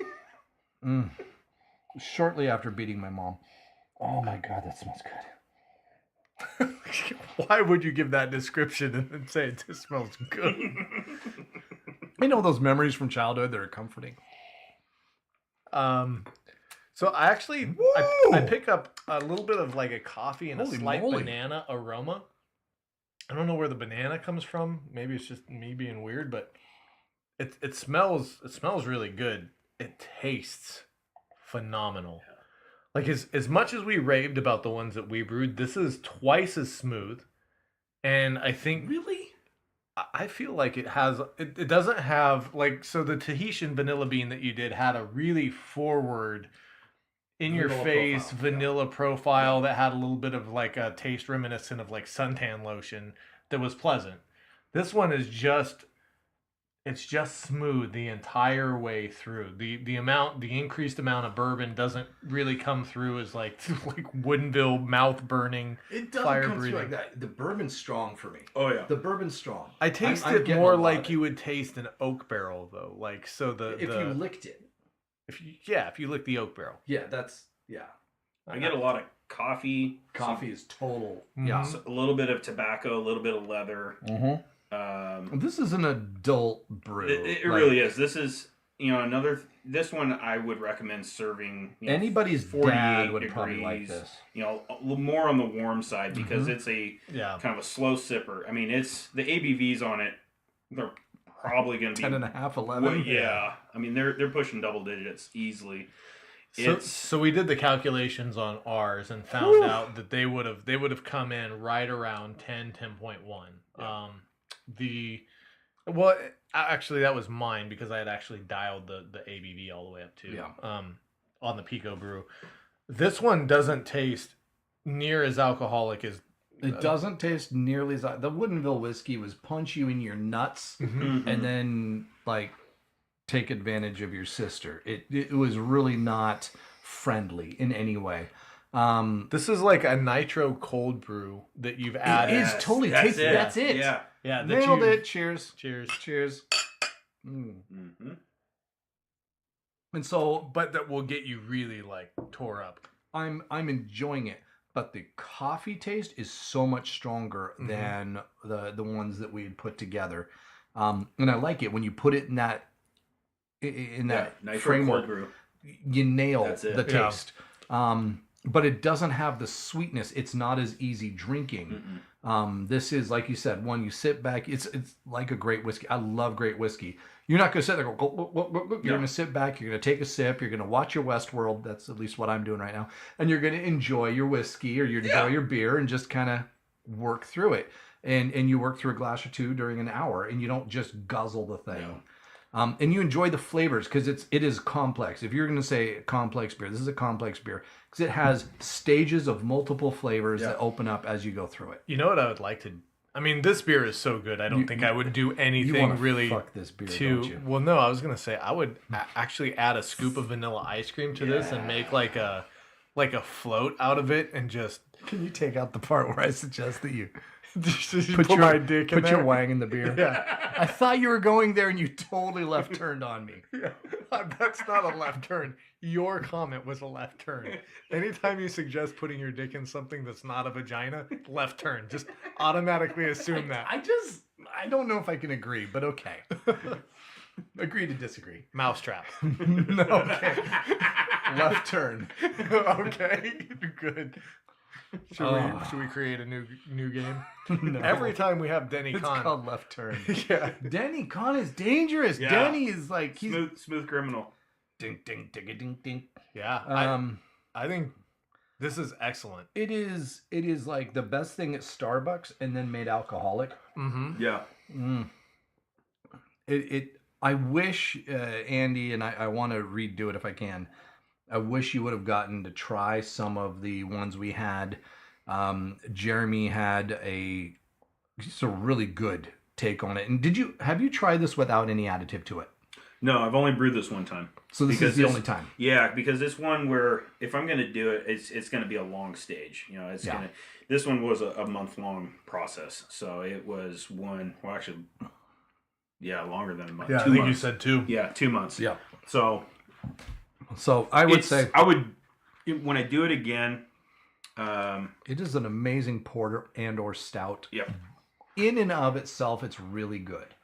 Shortly after beating my mom. Oh my god, that smells good. Why would you give that description and then say this smells good? You know those memories from childhood that are comforting. So I actually I Woo! pick up a little bit of like a coffee and Holy a slight moly. banana aroma. I don't know where the banana comes from. Maybe it's just me being weird, but it smells really good. It tastes phenomenal. Like as much as we raved about the ones that we brewed, this is twice as smooth. And I think Really? I feel like it doesn't have like, so the Tahitian vanilla bean that you did had a really forward in your Vanilla face profile, vanilla profile that had a little bit of like a taste reminiscent of like suntan lotion that was pleasant. This one is just smooth the entire way through. The increased amount of bourbon doesn't really come through as like Woodenville mouth burning. It doesn't Fire come breathing. through like that. The bourbon's strong for me. Oh yeah. The bourbon's strong. I taste I'm it getting more a lot like of you would taste an oak barrel though. Like so if you licked it. if you lick the oak barrel. Yeah, that's yeah. I get a lot of coffee. Coffee is total. Mhm. Yeah. A little bit of tobacco, a little bit of leather. Mm-hmm. This is an adult brew. It Like, really is. This is this one I would recommend serving. Anybody's 48 dad would probably like degrees, this. A little more on the warm side because Mhm. it's a Yeah. kind of a slow sipper. I mean, it's the ABVs on it. They're probably going to be 10.5, 11. Well, yeah. I mean, they're pushing double digits easily. So we did the calculations on ours and found out that they would have come in right around 10.1. Yeah. Actually that was mine because I had actually dialed the ABV all the way up to Yeah. on the Pico Brew. This one doesn't taste near as alcoholic as It doesn't taste nearly as the Woodenville whiskey was punch you in your nuts Mhm. and then like take advantage of your sister. It was really not friendly in any way. This is like a nitro cold brew that you've added. is totally tasty. That's it. Yeah. Yeah, that Nailed you- it. Cheers. Cheers. Cheers. Mm. Mm-hmm. And so But that will get you really like tore up. I'm enjoying it, but the coffee taste is so much stronger Mhm. than the ones that we had put together. And I like it when you put it in that Nitro framework. cold brew. You nail That's it. the Yeah. taste. But it doesn't have the sweetness. It's not as easy drinking. Mm-mm. This is, like you said, one you sit back. It's like a great whiskey. I love great whiskey. You're not going to sit there and go, you're No. going to sit back. You're going to take a sip. You're going to watch your Westworld. That's at least what I'm doing right now. And you're going to enjoy your whiskey or you enjoy your beer and just kind of work through it. And you work through a glass or two during an hour and you don't just guzzle the thing. No. And you enjoy the flavors because it is complex. If you're going to say complex beer, this is a complex beer because it has stages of multiple flavors that open up as you go through it. You know what I would like to I mean, this beer is so good. I don't think I would do You anything want to really fuck this beer, to. don't you? Well, no, I was gonna say I would actually add a scoop of vanilla ice cream to this and make like a float out of it and just Can you take out the part where I suggest that you put my dick in put your there? wang in the beer? Yeah. I thought you were going there and you totally left turned on me. Yeah, that's not a left turn. Your comment was a left turn. Anytime you suggest putting your dick in something that's not a vagina, left turn. Just automatically assume that. I don't know if I can agree, but okay. Agree to disagree. Mousetrap. No, okay. Left turn. Okay, good. Should we create a new game? No. Every time we have Denny It's Con. called left turn. Yeah. Denny Con is dangerous. Yeah. Denny is like he's Smooth criminal. ding ding ding ding ding. Yeah. I think this is excellent. It is like the best thing at Starbucks and then made alcoholic. Mm-hmm. Yeah. I wish Andy, and I want to redo it if I can. I wish you would have gotten to try some of the ones we had. Jeremy had just a really good take on it. And have you tried this without any additive to it? No, I've only brewed this one time. So this is the only time. Yeah, because this one where if I'm gonna do it, it's gonna be a long stage. You know, this one was a month-long process. So it was longer than a month. Yeah, I think you said 2. Yeah, 2 months. Yeah. So I would say when I do it again. it is an amazing porter and or stout. Yep. In and of itself, it's really good.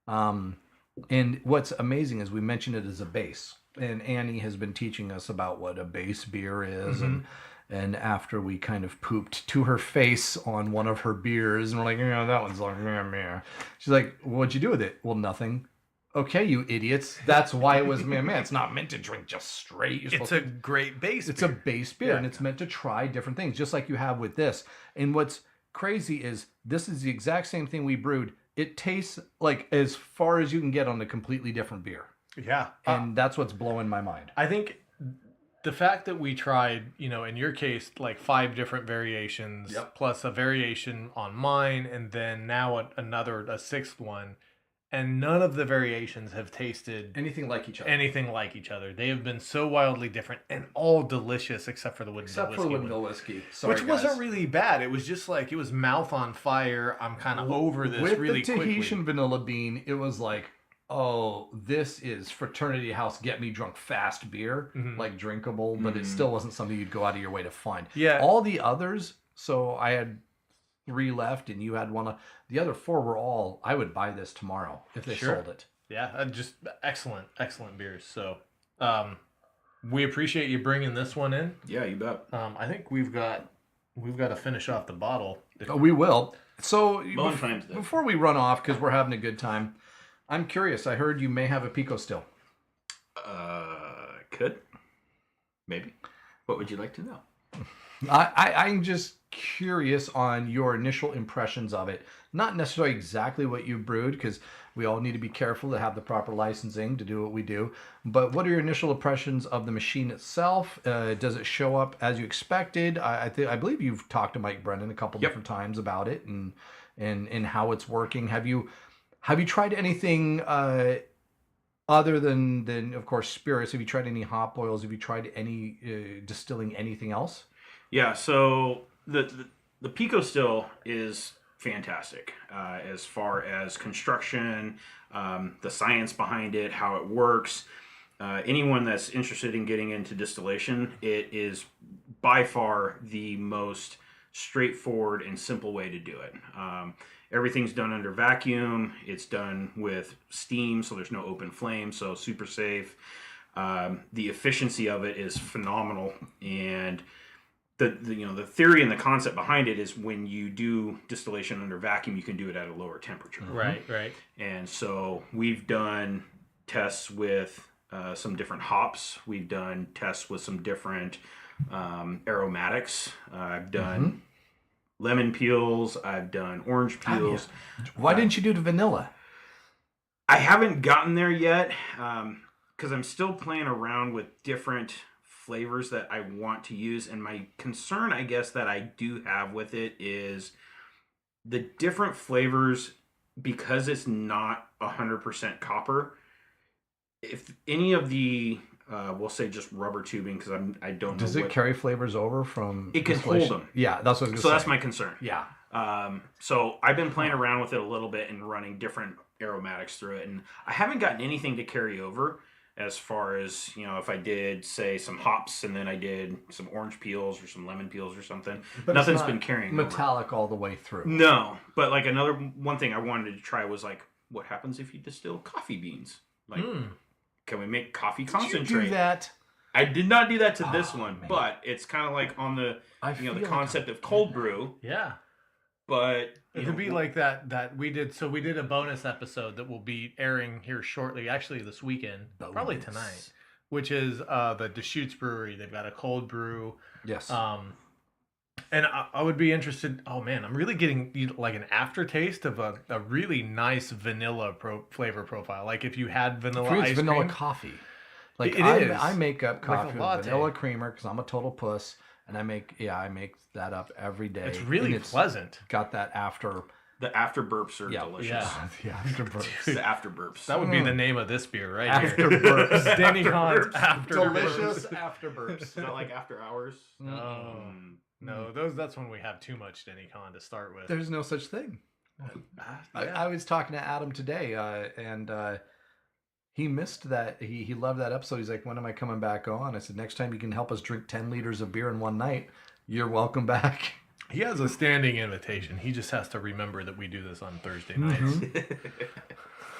And what's amazing is we mentioned it as a base, and Annie has been teaching us about what a base beer is, and after we kind of pooped to her face on one of her beers, and we're like, that one's like meh. She's like, what'd you do with it? Well, nothing. Okay, you idiots. That's why it was meh. It's not meant to drink just straight. It's a great base It's beer. a base beer, and it's meant to try different things, just like you have with this. And what's crazy is this is the exact same thing we brewed. It tastes like as far as you can get on a completely different beer. Yeah. And that's what's blowing my mind. I think the fact that we tried, in your case, like 5 different variations, plus a variation on mine, and then now a 6th one, and none of the variations have tasted Anything like each other. They have been so wildly different and all delicious except for the Woodinville whiskey. whiskey. Sorry, Which wasn't really bad. It was just like, it was mouth on fire. I'm kind of over this with really the quickly. Tahitian vanilla bean, it was like, oh, this is fraternity house get me drunk fast beer, like drinkable, but it still wasn't something you'd go out of your way to find. Yeah. All the others, so I had 3 left and you had one. The other 4 were all, I would buy this tomorrow if they sold it. Yeah, just excellent beers. So we appreciate you bringing this one in. Yeah, you bet. I think we've got to finish off the bottle. We will. So Mowin Time's dead. before we run off, because we're having a good time, I'm curious. I heard you may have a pico still. Could. Maybe. What would you like to know? I'm just curious on your initial impressions of it. Not necessarily exactly what you brewed, because we all need to be careful to have the proper licensing to do what we do. But what are your initial impressions of the machine itself? Does it show up as you expected? I believe you've talked to Mike Brennan a couple different times about it and how it's working. Have you tried anything other than of course spirits? Have you tried any hop oils? Have you tried any distilling anything else? Yeah, so the Pico still is fantastic as far as construction, the science behind it, how it works. Anyone that's interested in getting into distillation, it is by far the most straightforward and simple way to do it. Everything's done under vacuum. It's done with steam, so there's no open flame, so super safe. The efficiency of it is phenomenal, and the theory and the concept behind it is when you do distillation under vacuum, you can do it at a lower temperature. Right. And so we've done tests with some different hops. We've done tests with some different aromatics. I've done lemon peels. I've done orange peels. Why didn't you do the vanilla? I haven't gotten there yet because I'm still playing around with different flavors that I want to use, and my concern, I guess, that I do have with it is the different flavors, because it's not 100% copper, if any of the we'll say just rubber tubing, because I don't know. Does it carry flavors over from? It can hold them. Yeah, that's what I was So gonna that's say. my concern. Yeah. So I've been playing around with it a little bit and running different aromatics through it, and I haven't gotten anything to carry over as far as, if I did say some hops and then I did some orange peels or some lemon peels or something. But nothing's been carrying metallic all the way through. No, but like one thing I wanted to try was like, what happens if you distill coffee beans? Like, can we make coffee concentrate? Did you do that? I did not do that to this one, man. but it's kind of like on the the concept of cold brew. Yeah. But it could be like that we did. So we did a bonus episode that will be airing here shortly, actually this weekend, probably tonight, which is the Deschutes Brewery. They've got a cold brew. Yes. And I would be interested. Oh man, I'm really getting like an aftertaste of a really nice vanilla flavor profile. Like if you had vanilla ice vanilla cream. Coffee. Like it is. I make up coffee like with vanilla creamer because I'm a total puss, and I make that up every day. It's really pleasant. Got that after. The after burps are delicious. Yeah, the after burps. The after burps. That would be the name of this beer right after here. Burps. Denny Con's after Delicious burps. after burps. Not like after hours. No, that's when we have too much Denny Con to start with. There's no such thing. I was talking to Adam today, and he missed that. He loved that episode. He's like, when am I coming back on? I said, next time you can help us drink 10 liters of beer in one night, you're welcome back. He has a standing invitation. He just has to remember that we do this on Thursday nights.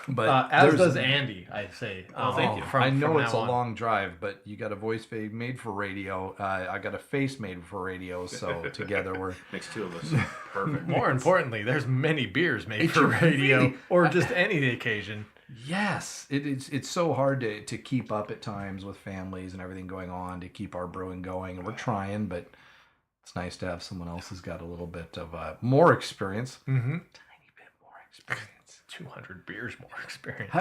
But as does Andy, I say. Thank you. I know it's a long drive, but you got a voice made for radio. I got a face made for radio, so together we're... Makes two of us. Perfect. More importantly, there's many beers made for radio or just any occasion. Yes, it's so hard to keep up at times with families and everything going on to keep our brewing going, and we're trying, but it's nice to have someone else who's got a little bit of more experience. Mm-hmm. Tiny bit more experience. 200 beers more experience.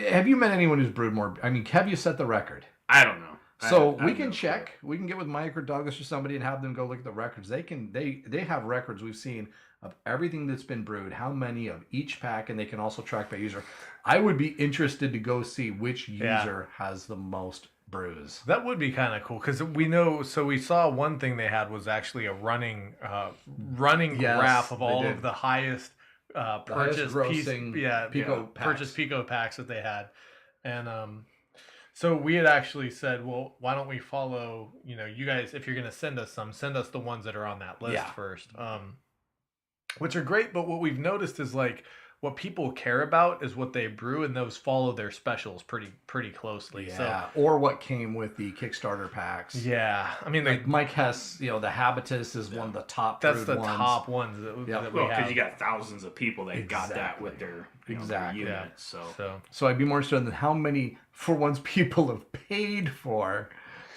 Have you met anyone who's brewed more? I mean, have you set the record? I don't know. So we can check. We can get with Mike or Douglas or somebody and have them go look at the records. They have records we've seen of everything that's been brewed, how many of each pack, and they can also track by user. I would be interested to go see which user has the most brews. That would be kind of cool because we know. So we saw one thing they had was actually a running graph of all of the highest purchase pico packs that they had, and so we had actually said, well, why don't we follow? You guys, if you're going to send us the ones that are on that list first, which are great. But what we've noticed is like, what people care about is what they brew, and those follow their specials pretty closely. Yeah, or what came with the Kickstarter packs. Yeah, I mean, like Mike has, the Habitus is one of the top. That's the top ones that we have. Because you got thousands of people that got that with their their unit. So I'd be more interested in how many for ones people have paid for.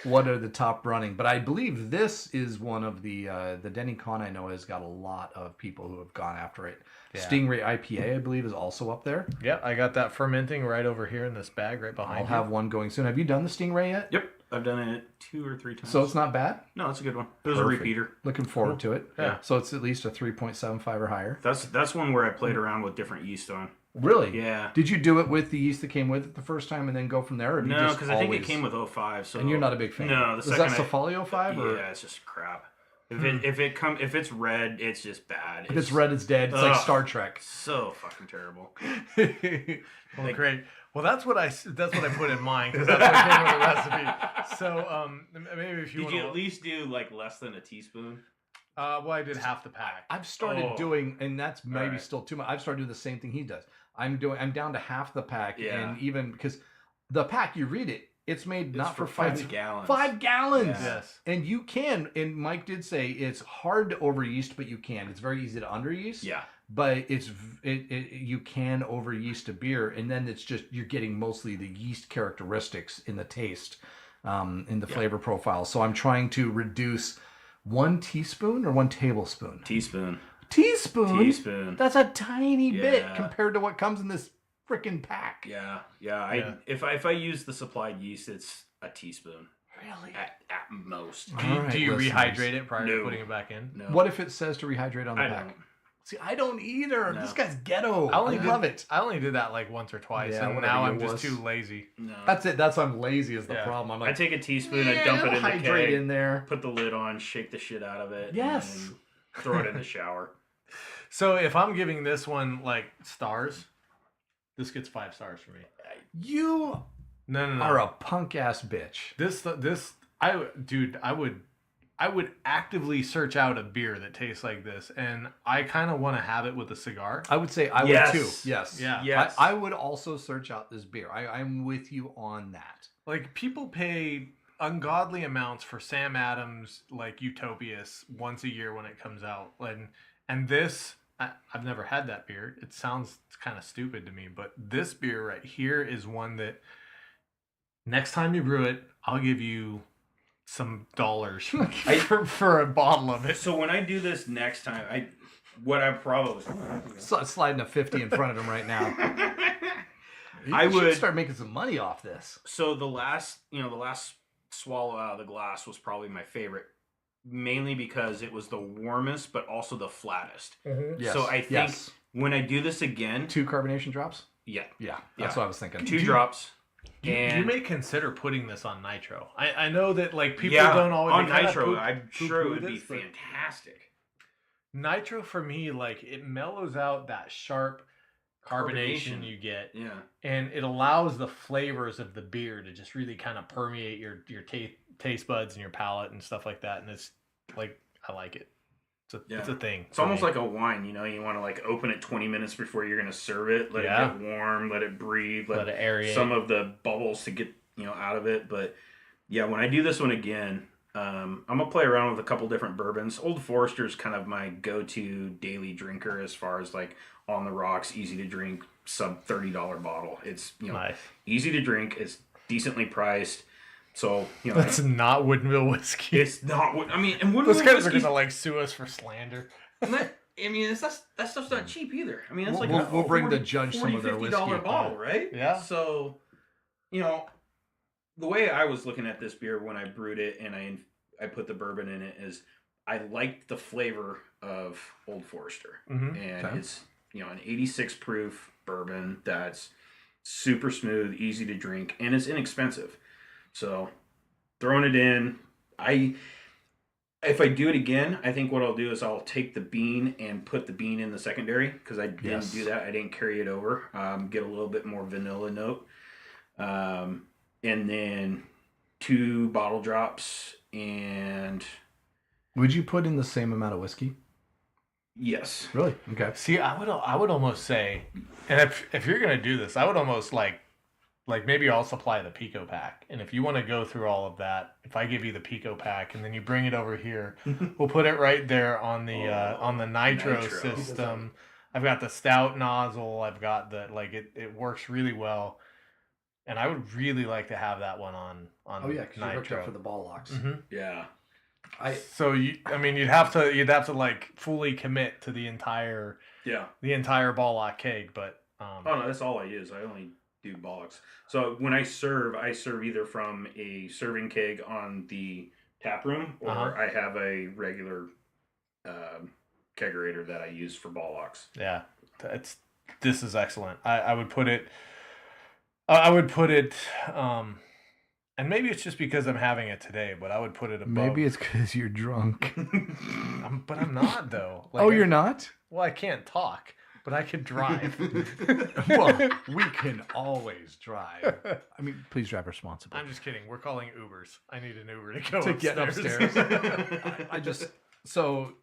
What are the top running? But I believe this is one of the Denny Con I know has got a lot of people who have gone after it. Yeah. Stingray IPA, I believe, is also up there. Yeah, I got that fermenting right over here in this bag right behind I'll have one going soon. Have you done the Stingray yet? Yep, I've done it 2 or 3 times. So it's not bad? No, it's a good one. It was a repeater. Looking forward to it. Yeah. So it's at least a 3.75 or higher. That's one where I played around with different yeast on. Really? Yeah. Did you do it with the yeast that came with it the first time and then go from there? Or no, because I think it came with 05. So and you're not a big fan. No, is that Cephalio 05? Or? Yeah, it's just crap. If it's red, it's just bad. If it's red, it's dead. It's like Star Trek. So fucking terrible. Well, great. Well, that's what I put in mind because that's what came with the recipe. So maybe if you did you at least do like less than a teaspoon? Well, I did half the pack. I've started doing, and that's maybe still too much. I've started doing the same thing he does. I'm down to half the pack, and even because the pack, you read it, it's made not for 5 gallons. 5 gallons. Yeah. Yes. And you can, and Mike did say it's hard to over yeast, but you can. It's very easy to under yeast. Yeah. But you can over yeast a beer, and then it's just you're getting mostly the yeast characteristics in the taste, in the flavor profile. So I'm trying to reduce 1 teaspoon or 1 tablespoon. Teaspoon. That's a tiny bit compared to what comes in this freaking pack. Yeah. If I use the supplied yeast, it's a teaspoon. Really? At most. Do you rehydrate it prior to putting it back in? No. What if it says to rehydrate on the pack? Don't. See, I don't either. No. This guy's ghetto. I only love it. I only did that like once or twice, Yeah, and whatever, now you I'm just wuss. too lazy. No. That's it. That's why I'm lazy is the Yeah. problem. I'm I like, take a teaspoon, I dump it in the hydrate keg, in there. put the lid on, shake the shit out of it, Yes. and throw it in the shower. So if I'm giving this one like stars, this gets 5 stars for me. You No. are a punk ass bitch. I would actively search out a beer that tastes like this, and I kind of want to have it with a cigar. I would say I Yes. would too. Yes. Yeah. Yes. I would also search out this beer. I'm with you on that. Like people pay ungodly amounts for Sam Adams like Utopias once a year when it comes out, and this I've never had that beer. It sounds kind of stupid to me, but this beer right here is one that next time you brew it, I'll give you some dollars for a bottle of it. So when I do this next time, what I probably Sliding a 50 in front of him right now. I You should would start making some money off this. So the last swallow out of the glass was probably my favorite, mainly because it was the warmest, but also the flattest. Yes. So I think when I do this again, 2 carbonation drops. yeah, That's what I was thinking. 2 drops. You may consider putting this on nitro. I know that like people Yeah, don't always on they kinda nitro. poo- I'm sure it poo-poo would be this, but fantastic. Nitro for me, like it mellows out that sharp carbonation Carbonation. you get, Yeah, and it allows the flavors of the beer to just really kind of permeate your taste buds and your palate and stuff like that. And it's like I like it. It's a thing. It's almost like a wine. You want to like open it 20 minutes before you're gonna serve it. Let it get warm. Let it breathe. let it aerate some of the bubbles to get out of it. But yeah, when I do this one again, I'm gonna play around with a couple different bourbons. Old Forester's kind of my go-to daily drinker as far as like on the rocks, easy to drink, sub $30 bottle. It's nice. easy to drink. It's decently priced. So That's not Woodinville whiskey. it's not what I mean. And what Those guys are gonna like sue us for slander. that stuff's not cheap either. I mean, it's like we'll bring the judge some of their $40, whiskey. $50 bottle, right? Yeah. So, the way I was looking at this beer when I brewed it and I put the bourbon in it is I liked the flavor of Old Forester, Mhm. and Okay. it's an 86 proof bourbon that's super smooth, easy to drink, and it's inexpensive. So, throwing it in, if I do it again, I think what I'll do is I'll take the bean and put the bean in the secondary because I didn't do that. I didn't carry it over. Get a little bit more vanilla note. And then 2 bottle drops and Would you put in the same amount of whiskey? yes. Really? Okay. See, I would almost say, and if you're gonna do this, I would almost like maybe I'll supply the Pico pack, and if you want to go through all of that, if I give you the Pico pack and then you bring it over here, we'll put it right there on the nitro nitro. system. I've got the stout nozzle. I've got it works really well, and I would really like to have that one on Oh yeah, because you hooked nitro. up for the ball locks. Mhm. Yeah. So you'd have to like fully commit to the entire ball lock keg, but Oh no, that's all I use. I only do bollocks. So when I serve either from a serving keg on the tap room, or I have a regular kegerator that I use for bollocks. yeah, this is excellent. I would put it. I would put it. And maybe it's just because I'm having it today, but I would put it above. Maybe it's because you're drunk. But I'm not though. You're not? Well, I can't talk, but I can drive. Well, we can always drive. I mean, please drive responsibly. I'm just kidding. We're calling Ubers. I need an Uber to go To upstairs. get upstairs. I just so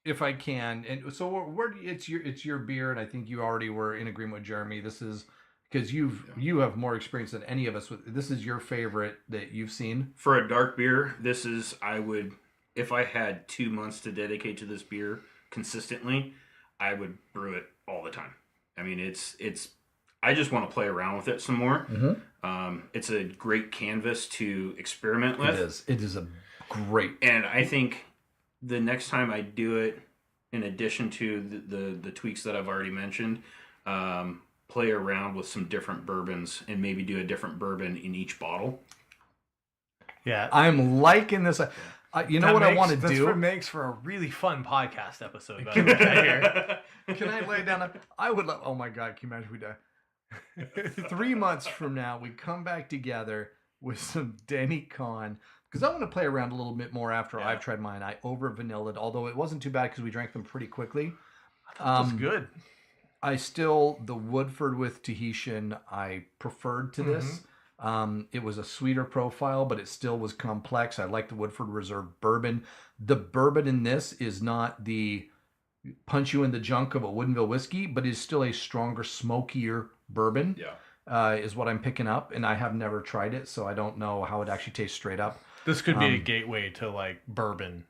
if I can, and so it's your beer, and I think you already were in agreement with Jeremy. This is because you have more experience than any of us. This is your favorite that you've seen For a dark beer, this is if I had 2 months to dedicate to this beer consistently, I would brew it all the time. I mean, it's I just want to play around with it some more. Mm-hmm. It's a great canvas to experiment with. It is a great. And I think the next time I do it, in addition to the tweaks that I've already mentioned, play around with some different bourbons and maybe do a different bourbon in each bottle. Yeah. I'm liking this. You know what I want to That's do? what makes for a really fun podcast episode. By the way, I hear. Can I lay down? I would love. Oh my God! Can you imagine we die? 3 months from now, we come back together with some Denny Con because I want to play around a little bit more after I've tried mine. I over vanillaed, although it wasn't too bad because we drank them pretty quickly. That was good. The Woodford with Tahitian I preferred to this. It was a sweeter profile, but it still was complex. I like the Woodford Reserve bourbon. The bourbon in this is not the punch you in the junk of a Woodinville whiskey, but is still a stronger, smokier bourbon. Yeah. Is what I'm picking up, and I have never tried it, so I don't know how it actually tastes straight up. This could be a gateway to like bourbon.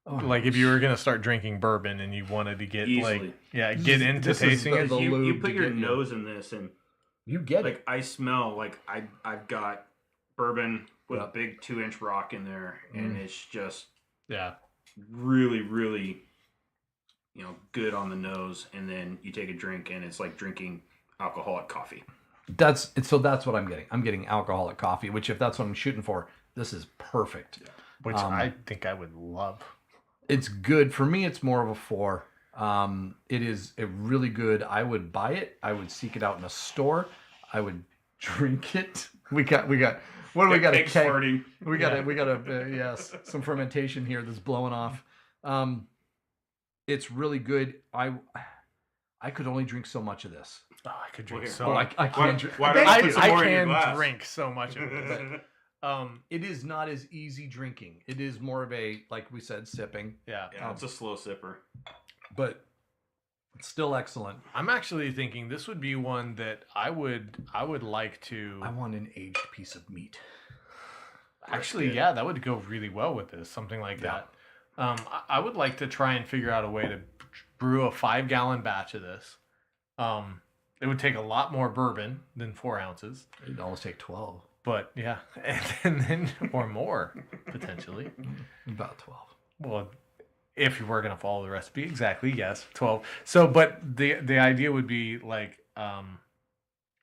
Oh, Like if you were gonna start drinking bourbon and you wanted to get Easily. get into This is tasting it. the You lube put to your get you. nose in this and You get like it. I smell like I've got bourbon with Yep. a big 2-inch rock in there, and it's just Yeah. really, really, good on the nose. And then you take a drink, and it's like drinking alcoholic coffee. That's what I'm getting. I'm getting alcoholic coffee, which if that's what I'm shooting for, this is perfect. Yeah. Which I think I would love. It's good for me. It's more of a 4. It is a really good. I would buy it. I would seek it out in a store. I would drink it. We got. What do we got? A Eggs keg. farting. We got yes, some fermentation here that's blowing off. It's really good. I could only drink so much of this. Oh, I could drink Okay. so Oh, much. I can't drink. Why don't you I put some more in your can glass? drink so much of it. It is not as easy drinking. It is more of a, like we said, sipping, Yeah. Yeah, it's a slow sipper. but it's still excellent. I'm actually thinking this would be one that I would like to I want an aged piece of meat. actually, good. yeah, that would go really well with this, something like that. I would like to try and figure out a way to brew a 5-gallon batch of this. It would take a lot more bourbon than 4 ounces, It'd almost take 12. but yeah, and then or more potentially. About 12. Well, if you were going to follow the recipe, exactly, yes, 12. So, but the idea would be like, I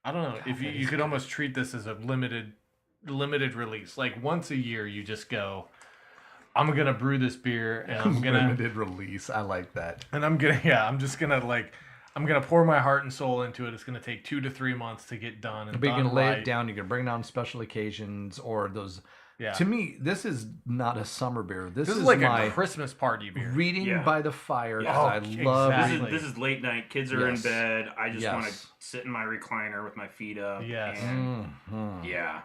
don't know, if you could almost treat this as a limited release. Like once a year, you just go, I'm gonna brew this beer, and I'm gonna Limited release. I like that. and I'm gonna pour my heart and soul into it. It's gonna take 2 to 3 months to get done. And But you done can lay right. it down. You can bring it on special occasions or those. Yeah. To me, this is not a summer beer. This is like my a Christmas party beer. reading Yeah. by the fire. Yeah. 'Cause Oh, I love exactly. This is late night. Kids are in Yes. bed. I just want to Yes. sit in my recliner with my feet up. Yes. And Mhm. yeah.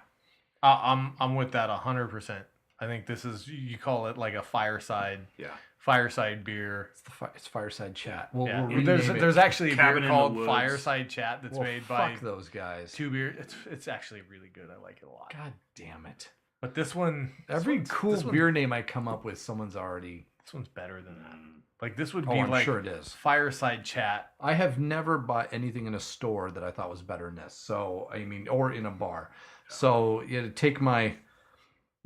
I'm with that 100%. I think this is, you call it like a fireside beer. It's fireside chat. We'll Yeah. rename There's it. there's actually a Cabin beer in the called Woods. Fireside Chat that's Well, made by fuck those guys. 2 beer. It's actually really good. I like it a lot. God damn it! But this one, Every this cool one- beer name I come up with, someone's already. This one's better than that. Like this would Oh, be I'm like sure it is. Fireside Chat. I have never bought anything in a store that I thought was better than this. So I mean, or in a bar. So it'd take my.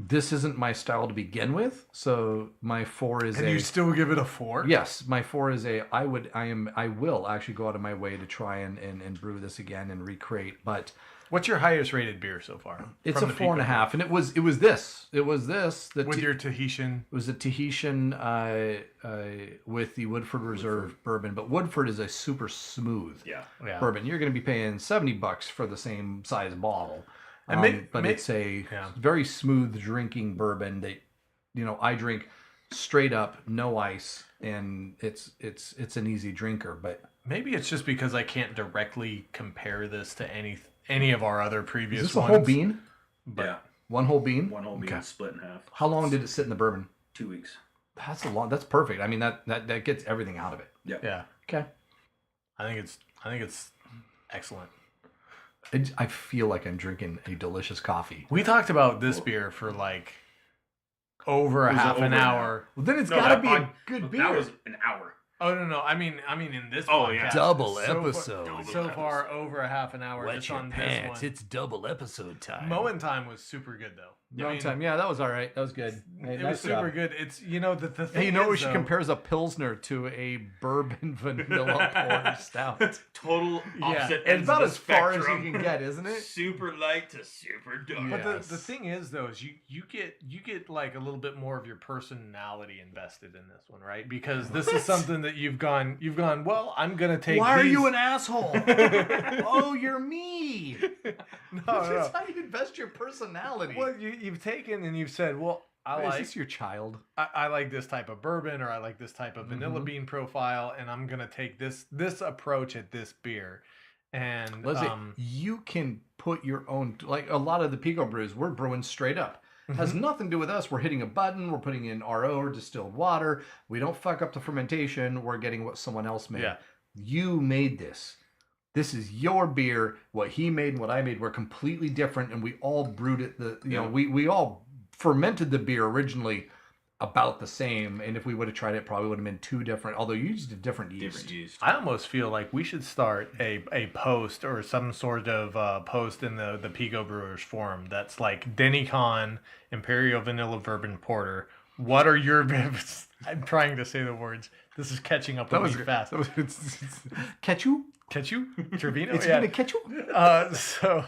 This isn't my style to begin with. So my 4 is And a. you still give it a 4? Yes, my 4 is a. I will actually go out of my way to try and brew this again and recreate. But What's your highest rated beer so far? it's From a the 4.5, and it was this. It was this. With your Tahitian. It was a Tahitian with the Woodford Reserve bourbon, but Woodford is a super smooth Yeah. Yeah. bourbon. You're going to be paying $70 for the same size bottle, And it's a Yeah. very smooth drinking bourbon that I drink straight up, no ice, and it's an easy drinker. But Maybe it's just because I can't directly compare this to any of our other previous is this a ones. whole bean? But Yeah. One whole bean? One whole bean Okay. split in half. How long did it sit in the bourbon? 2 weeks. That's perfect. I mean that gets everything out of it. yeah, Okay. I think it's excellent. I feel like I'm drinking a delicious coffee. We talked about this beer for like over a It was half over an an hour. Well, then it's No, got to that be pod- a good beer. That was an hour. Oh no! I mean in this. Oh, podcast, yeah. Double so far- episode. So far, over a half an hour just on this one. It's double episode time. Mowin Time was super good though. Long time. Yeah, that was all right. That was good. Hey, It nice was super job. good. It's the thing. Hey, you know what we is, should though, compare as a Pilsner to a bourbon vanilla porter stout. Total opposite It's ends about of the as far as you spectrum. can get, isn't it? Super light to super dark. But Yes. the thing is, though, is you get like a little bit more of your personality invested in this one, right? Because this is something that you've gone. Well, I'm gonna take. Why are these... you an asshole? Oh, you're me. No, That's no. how you invest your personality. Well, you've taken and you've said, well, Is this your child? I like this type of bourbon, or I like this type of vanilla Mhm. bean profile, and I'm gonna take this approach at this beer. And Listen, you can put your own, like a lot of the pico brews, we're brewing straight up. Has nothing to do with us. We're hitting a button. We're putting in RO or distilled water. We don't fuck up the fermentation. We're getting what someone else made. Yeah. You made this. This is your beer. What he made and what I made were completely different, and we all brewed it. We all fermented the beer originally about the same. And if we would have tried it, probably would have been two different. Although you used a different yeast. Different yeast. I almost feel like we should start a post or some sort of post in the Pico Brewers forum that's like Denny Con Imperial Vanilla Bourbon Porter. What are your... I'm trying to say the words. This is catching up with me fast. Ketchup? Ketchup? Trevino? It's Yeah. gonna ketchup? So...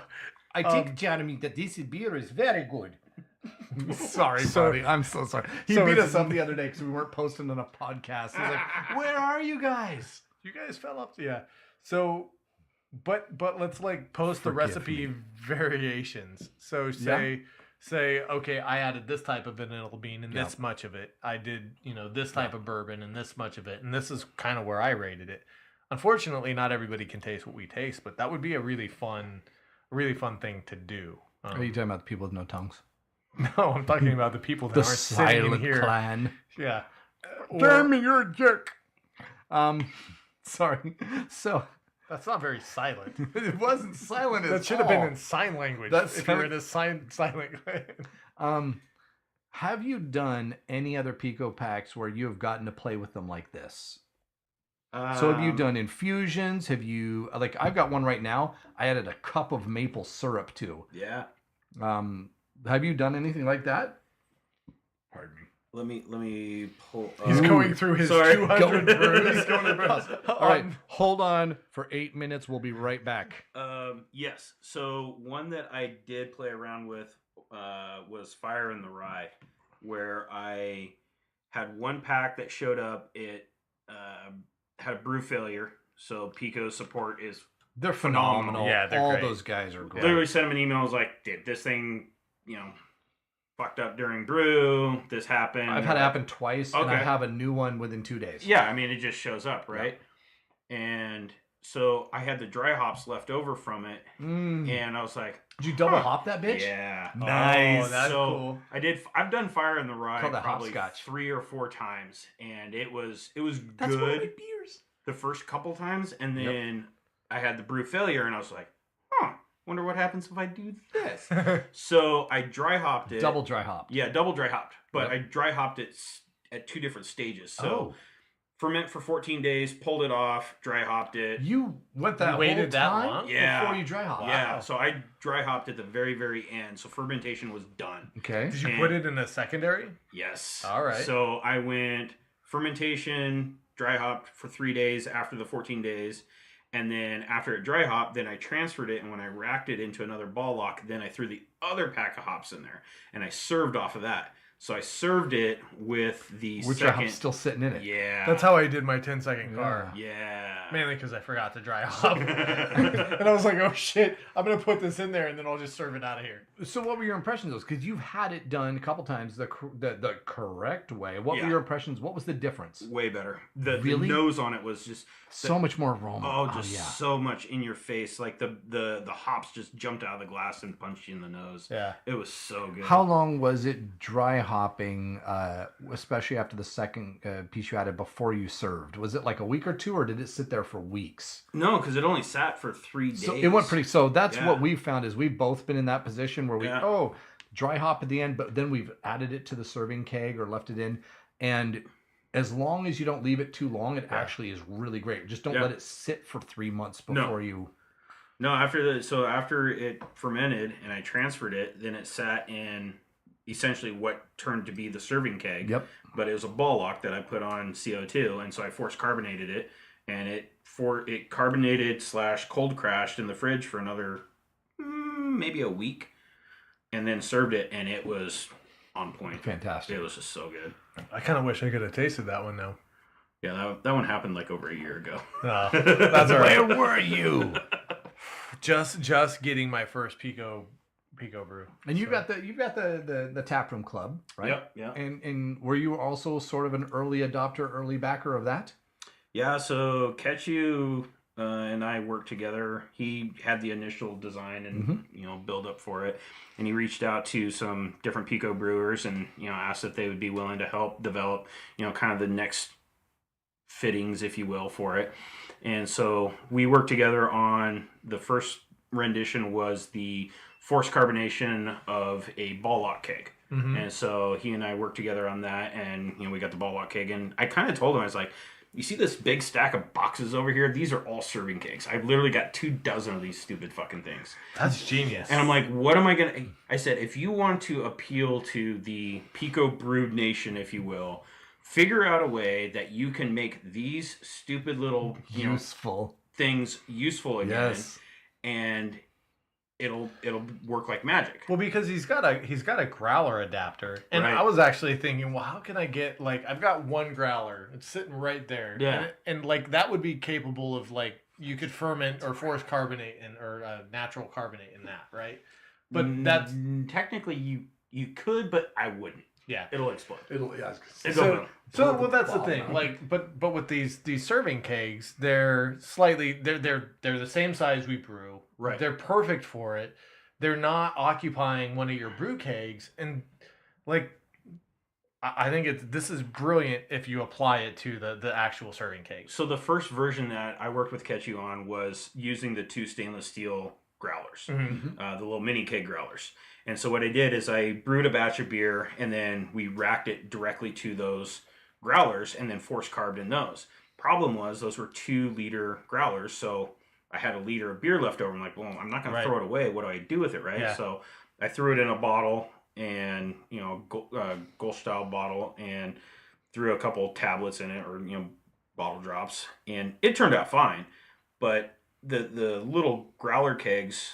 I think, Jeremy, that this beer is very good. Sorry, So- buddy. I'm so sorry. He so beat it's- us up the other day because we weren't posting on a podcast. He's like, "Where are you guys?" You guys fell up to So, but let's like post the Forgive recipe me. variations. So say okay, I added this type of vanilla bean and this much of it. I did this type of bourbon and this much of it, and this is kind of where I rated it. Unfortunately, not everybody can taste what we taste, but that would be a really fun thing to do. Are you talking about the people with no tongues? No, I'm talking about the people that The aren't sitting in silent here. clan. Yeah. Jeremy, you're a jerk. Sorry. So That's not very silent. it wasn't silent at all. That should have been in sign language. That's if you were in a sign language. Have you done any other Pico packs where you have gotten to play with them like this? So have you done infusions? Have you, like, I've got one right now. I added a cup of maple syrup too. Yeah. Have you done anything like that? Pardon me. Let me pull. He's going through his Sorry. 200 brews. He's going to brews. All right, hold on for 8 minutes. We'll be right back. Yes. So one that I did play around with was Fire in the Rye, where I had one pack that showed up. It had a brew failure, so Pico's support is They're phenomenal. Yeah, they're all great. those guys are great. literally sent him an email. I was like, "Did this thing, fucked up during brew? This happened." I've had it happen twice, and I Okay. have a new one within 2 days. Yeah, I mean, it just shows up, right? And so I had the dry hops left over from it, and I was like, Did you double hop that bitch? "Yeah, Nice. Oh, that's so cool. I've done Fire in the Rye Call that probably hopscotch. 3 or 4 times, and it was That's one of my good beers. the first couple times, and then I had the brew failure, and I was like, wonder what happens if I do this. So I dry hopped it. Double dry hop. Yeah, double dry hopped, but Yep. I dry hopped it at 2 different stages. So Oh. ferment for 14 days, pulled it off, dry hopped it. You went that You waited whole that time long? Yeah. before you dry hop. Yeah, so I dry hopped at the very, very end. So fermentation was done. Okay. Did you put it in a secondary? Yes. All right. So I went fermentation, dry hopped for 3 days after the 14 days. And then after it dry hopped, then I transferred it. And when I racked it into another ball lock, then I threw the other pack of hops in there. And I served off of that. So I served it with the Which second. hop's still sitting in it. Yeah. That's how I did my 10-second car. Yeah. Mainly because I forgot to dry hop. And I was like, oh shit, I'm going to put this in there and then I'll just serve it out of here. So what were your impressions of those? Because you've had it done a couple times the correct way. What Yeah. were your impressions? What was the difference? Way better. The Really? nose on it was just So much more aroma. oh, just so much in your face. Like the hops just jumped out of the glass and punched you in the nose. Yeah. It was so good. How long was it dry hopping, especially after the second piece you added before you served? Was it like a week or two, or did it sit there for weeks? No, because it only sat for 3 days. So it went pretty. So that's Yeah. what we found is we've both been in that position where we Yeah. dry hop at the end, but then we've added it to the serving keg or left it in, and as long as you don't leave it too long, it actually is really great. Just don't Yeah. let it sit for 3 months before you. No, after it fermented and I transferred it, then it sat in essentially what turned to be the serving keg. Yep. But it was a ball lock that I put on CO2, and so I force carbonated it, and it carbonated / cold crashed in the fridge for another maybe a week, and then served it, and it was on point. Fantastic. It was just so good. I kind of wish I could have tasted that one now. Yeah, that one happened like over a year ago. Oh, that's all right. Where were you? Just getting my first pico brew. And you've got the taproom club, right? Yep. Yeah. And were you also sort of an early adopter, early backer of that? Yeah. So Ketchu and I worked together. He had the initial design and build up for it, and he reached out to some different pico brewers and asked if they would be willing to help develop kind of the next fittings, if you will, for it. And so we worked together on the first rendition was the forced carbonation of a ball lock keg. And so he and I worked together on that, and we got the ball lock keg. And I kind of told him, I was like, you see this big stack of boxes over here? These are all serving kegs. I've literally got 24 of these stupid fucking things. That's genius. And I'm like, what am I going to... I said, if you want to appeal to the Pico Brewed Nation, if you will, figure out a way that you can make these stupid little useful things useful again. Yes. And it'll work like magic. Well, because he's got a growler adapter, and Right. I was actually thinking, well, how can I get I've got one growler, it's sitting right there, Yeah. and that would be capable of you could ferment or force carbonate or natural carbonate in that, right? But that's technically you could, but I wouldn't. yeah. It'll explode. So well, that's the thing. But with these serving kegs, they're the same size we brew. Right. They're perfect for it. They're not occupying one of your brew kegs, and I think this is brilliant if you apply it to the actual serving kegs. So the first version that I worked with Ketchu on was using the 2 stainless steel growlers, the little mini keg growlers. And so what I did is I brewed a batch of beer, and then we racked it directly to those growlers and then force carbed in those. Problem was those were 2-liter growlers, so I had a liter of beer left over. I'm like, well, I'm not going to throw it away. What do I do with it, right? Yeah. So I threw it in a bottle, and gold style bottle, and threw a couple tablets in it, or bottle drops, and it turned out fine. But the little growler kegs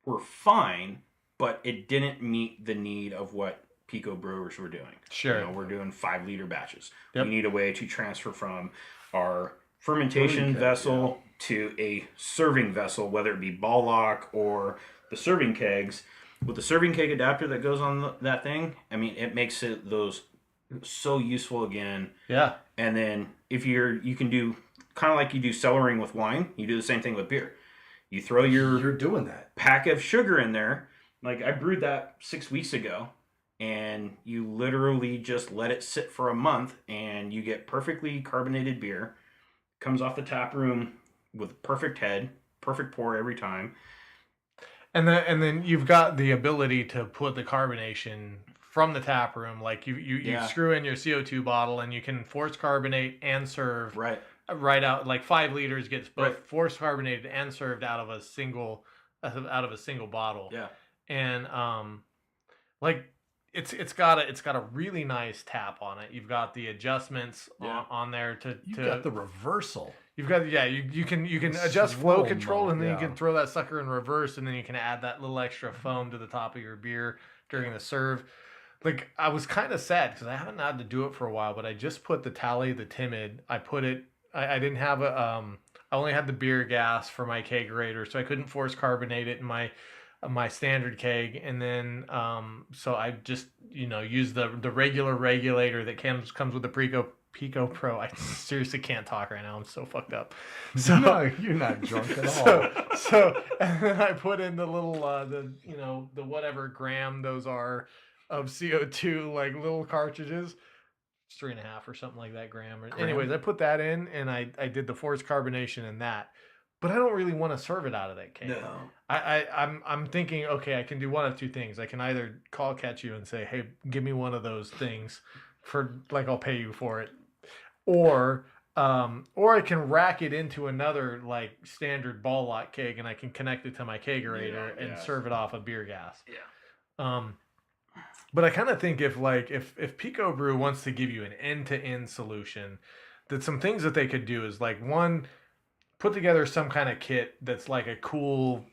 were fine, but it didn't meet the need of what Pico brewers were doing. Sure. We're doing 5-liter batches. Yep. We need a way to transfer from our fermentation vessel to a serving vessel, whether it be ball lock or the serving kegs. With the serving keg adapter that goes on that thing, I mean, it makes those so useful again. Yeah. And then if you can do kind of like you do cellaring with wine, you do the same thing with beer. You throw You're doing that. pack of sugar in there. Like I brewed that 6 weeks ago, and you literally just let it sit for a month, and you get perfectly carbonated beer. Comes off the tap room with perfect head, perfect pour every time. And then you've got the ability to put the carbonation from the tap room, you screw in your CO2 bottle, and you can force carbonate and serve Right. right out. 5 liters gets both forced carbonated and served out of a single bottle. Yeah. And it's got a really nice tap on it. You've got the adjustments on there You've got the reversal. You've got you can adjust flow Swirl control, mode, and then yeah. you can throw that sucker in reverse, and then you can add that little extra foam to the top of your beer during the serve. I was kind of sad because I haven't had to do it for a while, but I just put the Tally the Timid. I put it. I didn't have I only had the beer gas for my kegerator, so I couldn't force carbonate it in my standard keg, and then so I just used the regular regulator that comes with the Pico Pro. I seriously can't talk right now. I'm so fucked up. So No, you're not drunk at all. so and then I put in the little the whatever gram those are of CO2, little cartridges. It's 3.5 or something like that gram. Anyways, I put that in, and I did the forced carbonation in that. But I don't really want to serve it out of that keg. No. I'm thinking, okay, I can do one of 2 things. I can either call Ketchu and say, hey, give me one of those things for I'll pay you for it, or I can rack it into another standard ball lock keg, and I can connect it to my kegerator and serve it off of beer gas. Yeah. But I kind of think if Pico Brew wants to give you an end-to-end solution, that some things that they could do is like one, put together some kind of kit that's like a cool,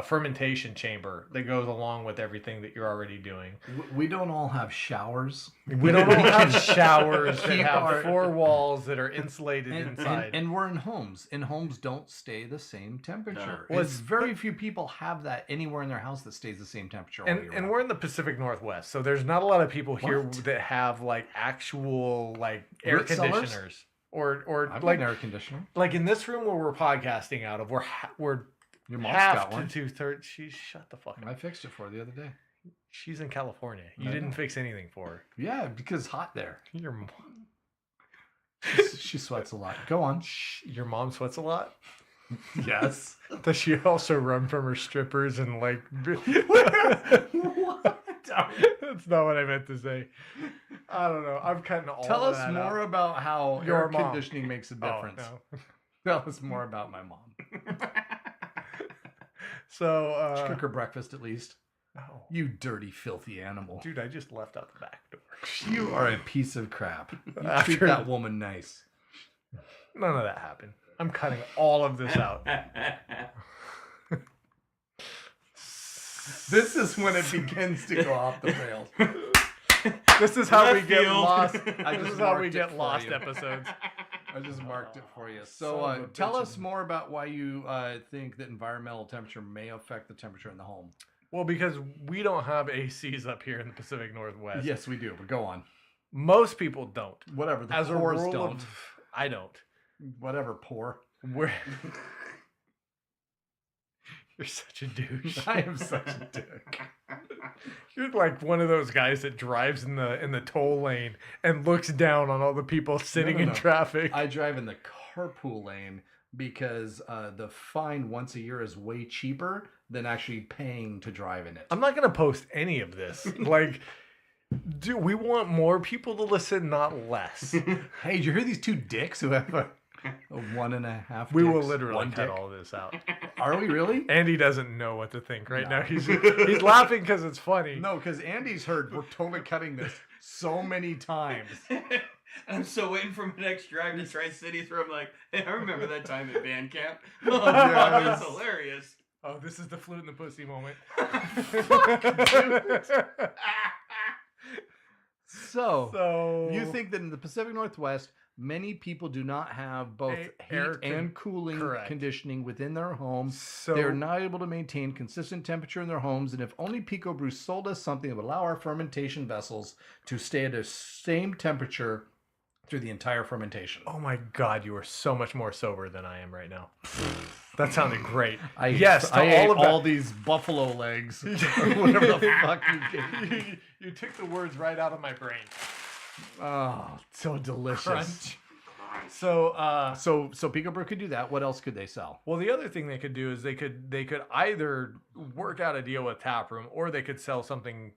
fermentation chamber that goes along with everything that you're already doing. We don't all have showers. We don't all have showers that keep have our- 4 walls that are insulated inside. And we're in homes. And homes don't stay the same temperature. Well, It's very few people have that anywhere in their house that stays the same temperature all year And round. we're in the Pacific Northwest, so there's not a lot of people here What? that have like actual like air Root cellars? conditioners or I've like got an air conditioner. like in this room where we're podcasting out of, we're Your mom's half got to one. 2/3. She shut the fuck I up. fixed it for her the other day. She's in California. You I didn't know. fix anything for her. Yeah, because it's hot there. Your mom, She sweats a lot. Go on. your mom sweats a lot. Yes. Does she also run from her strippers and like? What? That's not what I meant to say. I don't know. I'm cutting all. Tell of us that more out. about how Your air mom. conditioning makes a Oh, difference. no. Tell us more about my mom. So, She cook her breakfast at least. oh, You dirty, filthy animal. dude, I just left out the back door. You are a piece of crap. You treat After- that woman nice. None of that happened. I'm cutting all of this out. This is when it begins to go off the rails. This is how we Left get field. lost. I This just is how we marked it get for lost you. episodes. I just marked it for you. Son So of a tell bitch. us more about why you think that environmental temperature may affect the temperature in the home. Well, because we don't have ACs up here in the Pacific Northwest. Yes, we do, but go on. Most people don't. Whatever. The As a poors rule don't. I don't. Whatever, poor. We're... You're such a douche. I am such a dick. You're like one of those guys that drives in the toll lane and looks down on all the people sitting no, in no. traffic. I drive in the carpool lane because the fine once a year is way cheaper than actually paying to drive in it. I'm not gonna post any of this. Like, dude, we want more people to listen, not less. Hey, did you hear these two dicks who have a 1.5 We will dicks? literally One cut dick? all this out. Are we really? Andy doesn't know what to think right No. now. He's laughing because it's funny. No, because Andy's heard we're totally cutting this so many times. I'm still waiting for my next drive to Tri-Cities where I'm like, hey, I remember that time at band camp. Oh, Yes. fuck, that's hilarious. Oh, this is the flute in the pussy moment. So, you think that in the Pacific Northwest, many people do not have both Air heat and cooling correct. conditioning within their homes. so? They're not able to maintain consistent temperature in their homes, and if only Pico Brew sold us something that would allow our fermentation vessels to stay at the same temperature through the entire fermentation. Oh my God, you are so much more sober than I am right now. That sounded great. I yes, to I ate all of all that. these buffalo legs, or whatever the fuck you get. You took the words right out of my brain. Oh, so delicious. Crunch. So, So Pico Brew could do that. What else could they sell? well, the other thing they could do is they could either work out a deal with Taproom, or they could sell something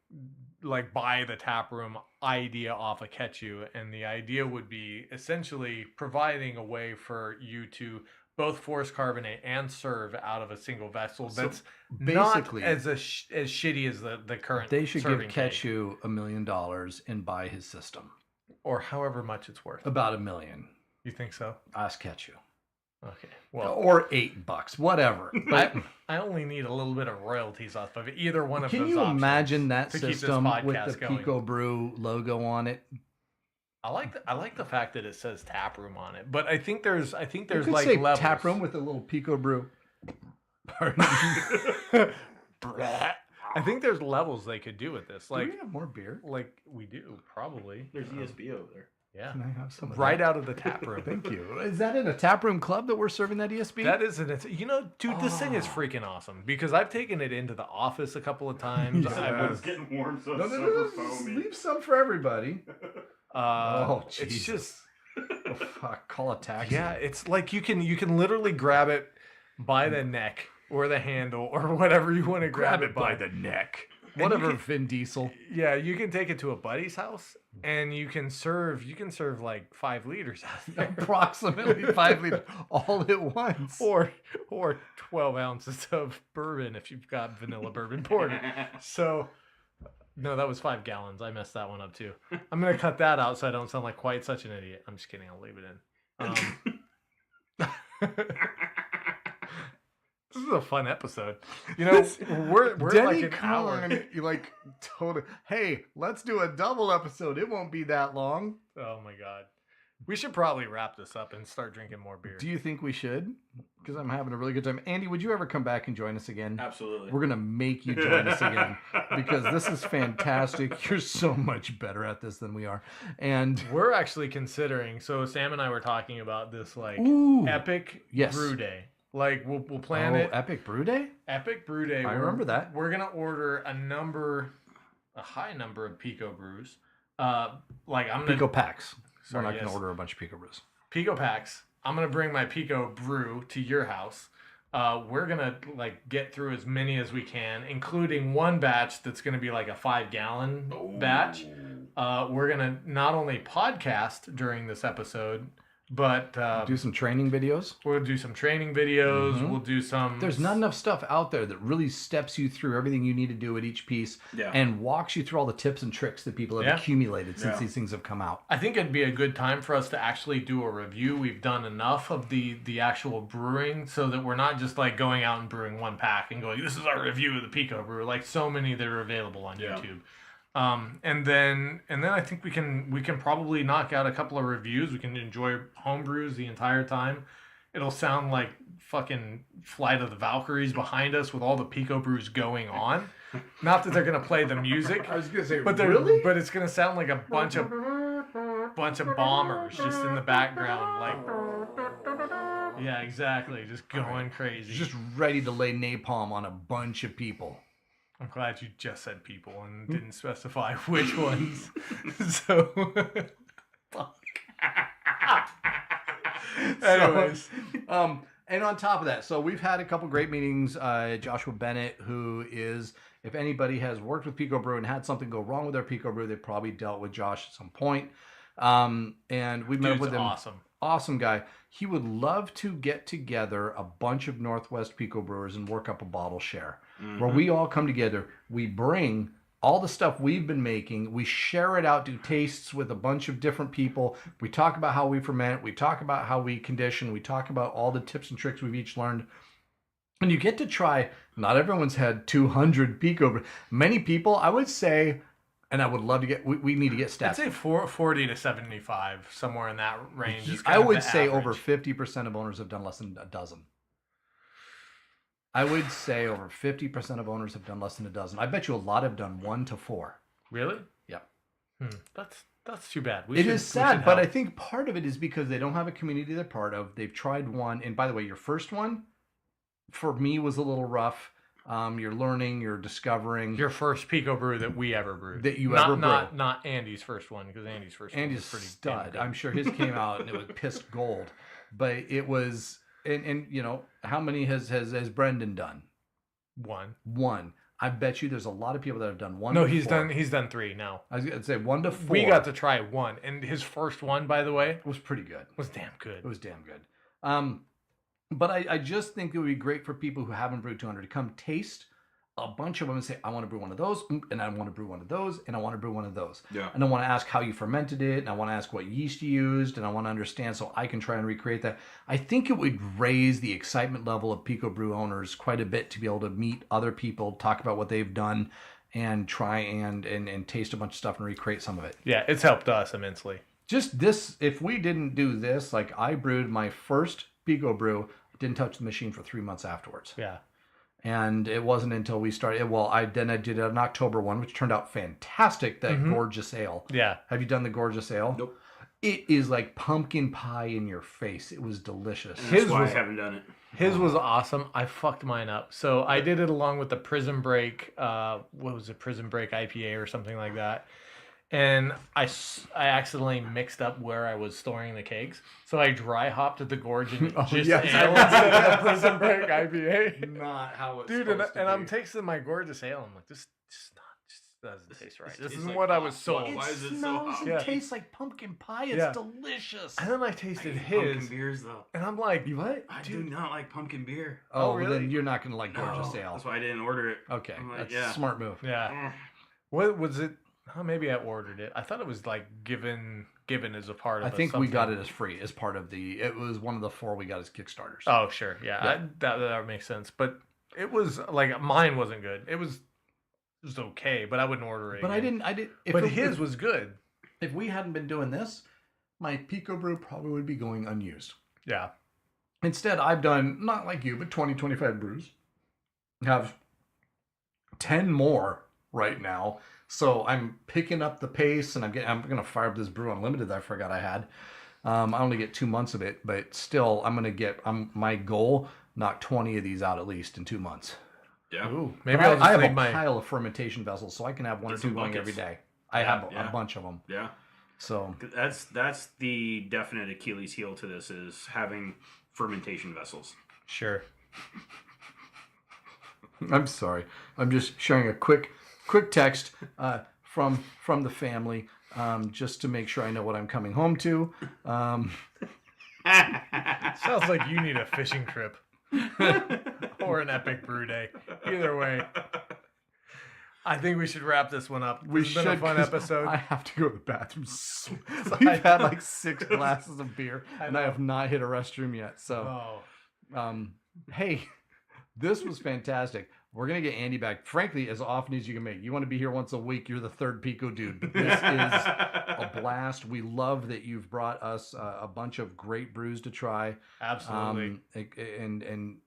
like buy the Taproom idea off of Ketchu, and the idea would be essentially providing a way for you to both force carbonate and serve out of a single vessel. So That's basically, not as as shitty as the current. they should give serving cake, Ketchu $1 million and buy his system. or however much it's worth. About $1 million. You think so? Ask Ketchu. Okay. Well, Or $8, whatever. But I only need a little bit of royalties off of it. Either one of can those you options imagine that to keep this system with podcast the going. Pico Brew logo on it? I like the fact that it says Taproom on it, but I think there's You could like say levels. tap room with a little Pico Brew. Pardon. I think there's levels they could do with this. Do Like we have more beer? we do probably. There's ESB over there. Yeah. Can I have some of Right that? out of the tap room. Thank you. Is that in a tap room club that we're serving that ESB? That is an dude, this thing is Oh. freaking awesome because I've taken it into the office a couple of times. Yeah. I It's was getting warm, so no, it's no, super no, just foamy. leave some for everybody. Oh, it's Jesus. just Oh, fuck. Call a taxi. yeah, it's like you can literally grab it by the neck or the handle or whatever you want to grab it by. the neck. And Whatever, you Vin Diesel. Yeah, you can take it to a buddy's house and you can serve like 5 liters out there. Approximately 5 liters all at once. or 12 ounces of bourbon if you've got vanilla bourbon porter. So No, that was 5 gallons. I messed that one up too. I'm gonna cut that out so I don't sound like quite such an idiot. I'm just kidding. I'll leave it in. This is a fun episode. You know, we're Denny like an hour. Korn, you like told it, hey, let's do a double episode. It won't be that long. Oh my god. We should probably wrap this up and start drinking more beer. Do you think we should? Because I'm having a really good time. Andy, would you ever come back and join us again? Absolutely. We're going to make you join us again because this is fantastic. You're so much better at this than we are. And we're actually considering, so Sam and I were talking about this like Ooh, epic yes. brew day. Like we'll plan it. Epic Brew Day? Epic brew day. I remember that. We're gonna order a high number of pico brews. Like I'm gonna Pico packs. Sorry, We're not going yes. to order a bunch of Pico brews. Pico packs. I'm gonna bring my pico brew to your house. We're gonna like get through as many as we can, including one batch that's gonna be like a 5-gallon batch. We're gonna not only podcast during this episode, but Do some training videos. we'll do some training videos. Mhm. We'll do some. There's not enough stuff out there that really steps you through everything you need to do at each piece and walks you through all the tips and tricks that people have accumulated since these things have come out. I think it'd be a good time for us to actually do a review. We've done enough of the actual brewing so that we're not just like going out and brewing one pack and going, this is our review of the Pico Brew, like so many that are available on YouTube. And then I think we can probably knock out a couple of reviews. We can enjoy home brews the entire time. It'll sound like fucking Flight of the Valkyries behind us with all the Pico brews going on. Not that they're gonna play the music. I was going to say, But really? but it's gonna sound like a bunch of bombers just in the background, like yeah, exactly, just going crazy. Just ready to lay napalm on a bunch of people. I'm glad you just said people and didn't specify which ones. So, fuck. Anyways, and on top of that, so we've had a couple great meetings. Joshua Bennett, who is, if anybody has worked with Pico Brew and had something go wrong with their Pico Brew, they probably dealt with Josh at some point. And we met with him. Awesome guy. He would love to get together a bunch of Northwest Pico Brewers and work up a bottle share where we all come together. We bring all the stuff we've been making. We share it out, do tastes with a bunch of different people. We talk about how we ferment. We talk about how we condition. We talk about all the tips and tricks we've each learned. And you get to try, not everyone's had 200 Pico. Many people, I would say, and I would love to get, we need to get stats. I'd say 40 to 75, somewhere in that range. Is I kind of would the say average. over 50% of owners have done less than a dozen. I would say over 50% of owners have done less than a dozen. I bet you a lot have done 1 to 4. Really? Yeah. That's too bad. It is sad, but I think part of it is because they don't have a community they're part of. They've tried one, and by the way, your first one for me was a little rough. You're learning, you're discovering. Your first Pico Brew that we ever brewed. That you ever brewed. Not Andy's first one, because Andy's first one Andy's was pretty stud. damn I'm sure his came out and it was pissed gold, but it was. And you know, how many has Brendan done? good. One. I bet you there's a lot of people that have done 1 No, to he's 4. done 3 now. I was gonna say 1 to 4. We got to try 1, and his first one, by the way, was pretty good. was damn good. It was damn good. But I just think it would be great for people who haven't brewed 200 to come taste a bunch of them and say, I want to brew one of those, and I want to brew one of those, and I want to brew one of those. Yeah. And I want to ask how you fermented it, and I want to ask what yeast you used, and I want to understand so I can try and recreate that. I think it would raise the excitement level of Pico Brew owners quite a bit to be able to meet other people, talk about what they've done, and try and taste a bunch of stuff and recreate some of it. Yeah, it's helped us immensely. Just this, if we didn't do this, like I brewed my first Pico Brew, didn't touch the machine for 3 months afterwards. Yeah. And it wasn't until we started. Well, I did an October one, which turned out fantastic. That gorgeous ale. Yeah. Have you done the gorgeous ale? Nope. It is like pumpkin pie in your face. It was delicious. That's why I haven't done it. His was awesome. I fucked mine up. So I did it along with the Prison Break, what was it, Prison Break IPA or something like that. And I accidentally mixed up where I was storing the kegs. So I dry hopped at the Gorge and ale instead of Prison Break IPA. Not how it's Dude, and I'm tasting my gorgeous ale. I'm like, this doesn't taste right. This isn't what I was sold. Why is it so smells hot? and tastes like pumpkin pie. It's delicious. And then I tasted Pumpkin his, beers though. and I'm like, You what? I do not like pumpkin beer. Oh, really? Well, then you're not going to like gorgeous No, ale. That's why I didn't order it. Okay, I'm like, that's yeah. a smart move. yeah. What was it? Oh, maybe I ordered it. I thought it was like given as a part of. I think we got it as free as part of the. It was one of the 4 we got as Kickstarters. Oh, sure, yeah, that makes sense. But it was like mine wasn't good. It was okay, but I wouldn't order it. But again. I did. But his was good. If we hadn't been doing this, my Pico Brew probably would be going unused. Yeah. Instead, I've done, not like you, but 20, 25 brews. Have 10 more right now. So I'm picking up the pace, and I'm going to fire up this Brew Unlimited that I forgot I had. I only get 2 months of it, but still, I'm going to get, my goal, knock 20 of these out at least in 2 months. Yeah. Ooh, Maybe I have a pile of fermentation vessels, so I can have 1 or 2 going every day. I have a bunch of them. Yeah. So that's the definite Achilles heel to this, is having fermentation vessels. Sure. I'm sorry. I'm just sharing a quick text from the family, just to make sure I know what I'm coming home to. Sounds like you need a fishing trip or an epic brew day. Either way, I think we should wrap this one up. It's been a fun episode. I have to go to the bathroom. We've had like 6 glasses of beer, and I have not hit a restroom yet. So, hey, this was fantastic. We're going to get Andy back, frankly, as often as you can make. You want to be here once a week, you're the 3rd Pico dude. But this is a blast. We love that you've brought us a bunch of great brews to try. Absolutely. And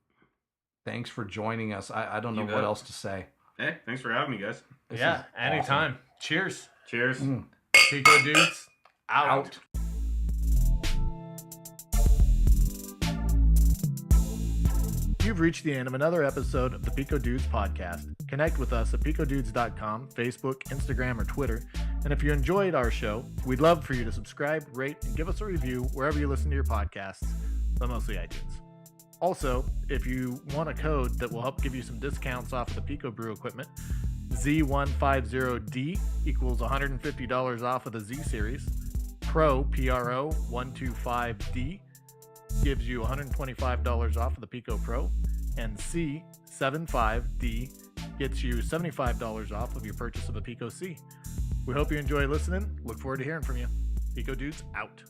thanks for joining us. I don't know what else to say. Hey, thanks for having me, guys. This anytime. Awesome. Cheers. Cheers. Pico dudes, out. You've reached the end of another episode of the Pico Dudes podcast. Connect with us at picodudes.com, Facebook, Instagram, or Twitter. And if you enjoyed our show, we'd love for you to subscribe, rate, and give us a review wherever you listen to your podcasts, but mostly iTunes. Also, if you want a code that will help give you some discounts off of the Pico Brew equipment, Z150D equals $150 off of the Z Series. Pro 125D gives you $125 off of the Pico Pro, and C75D gets you $75 off of your purchase of a Pico C. We hope you enjoy listening. Look forward to hearing from you. Pico Dudes out.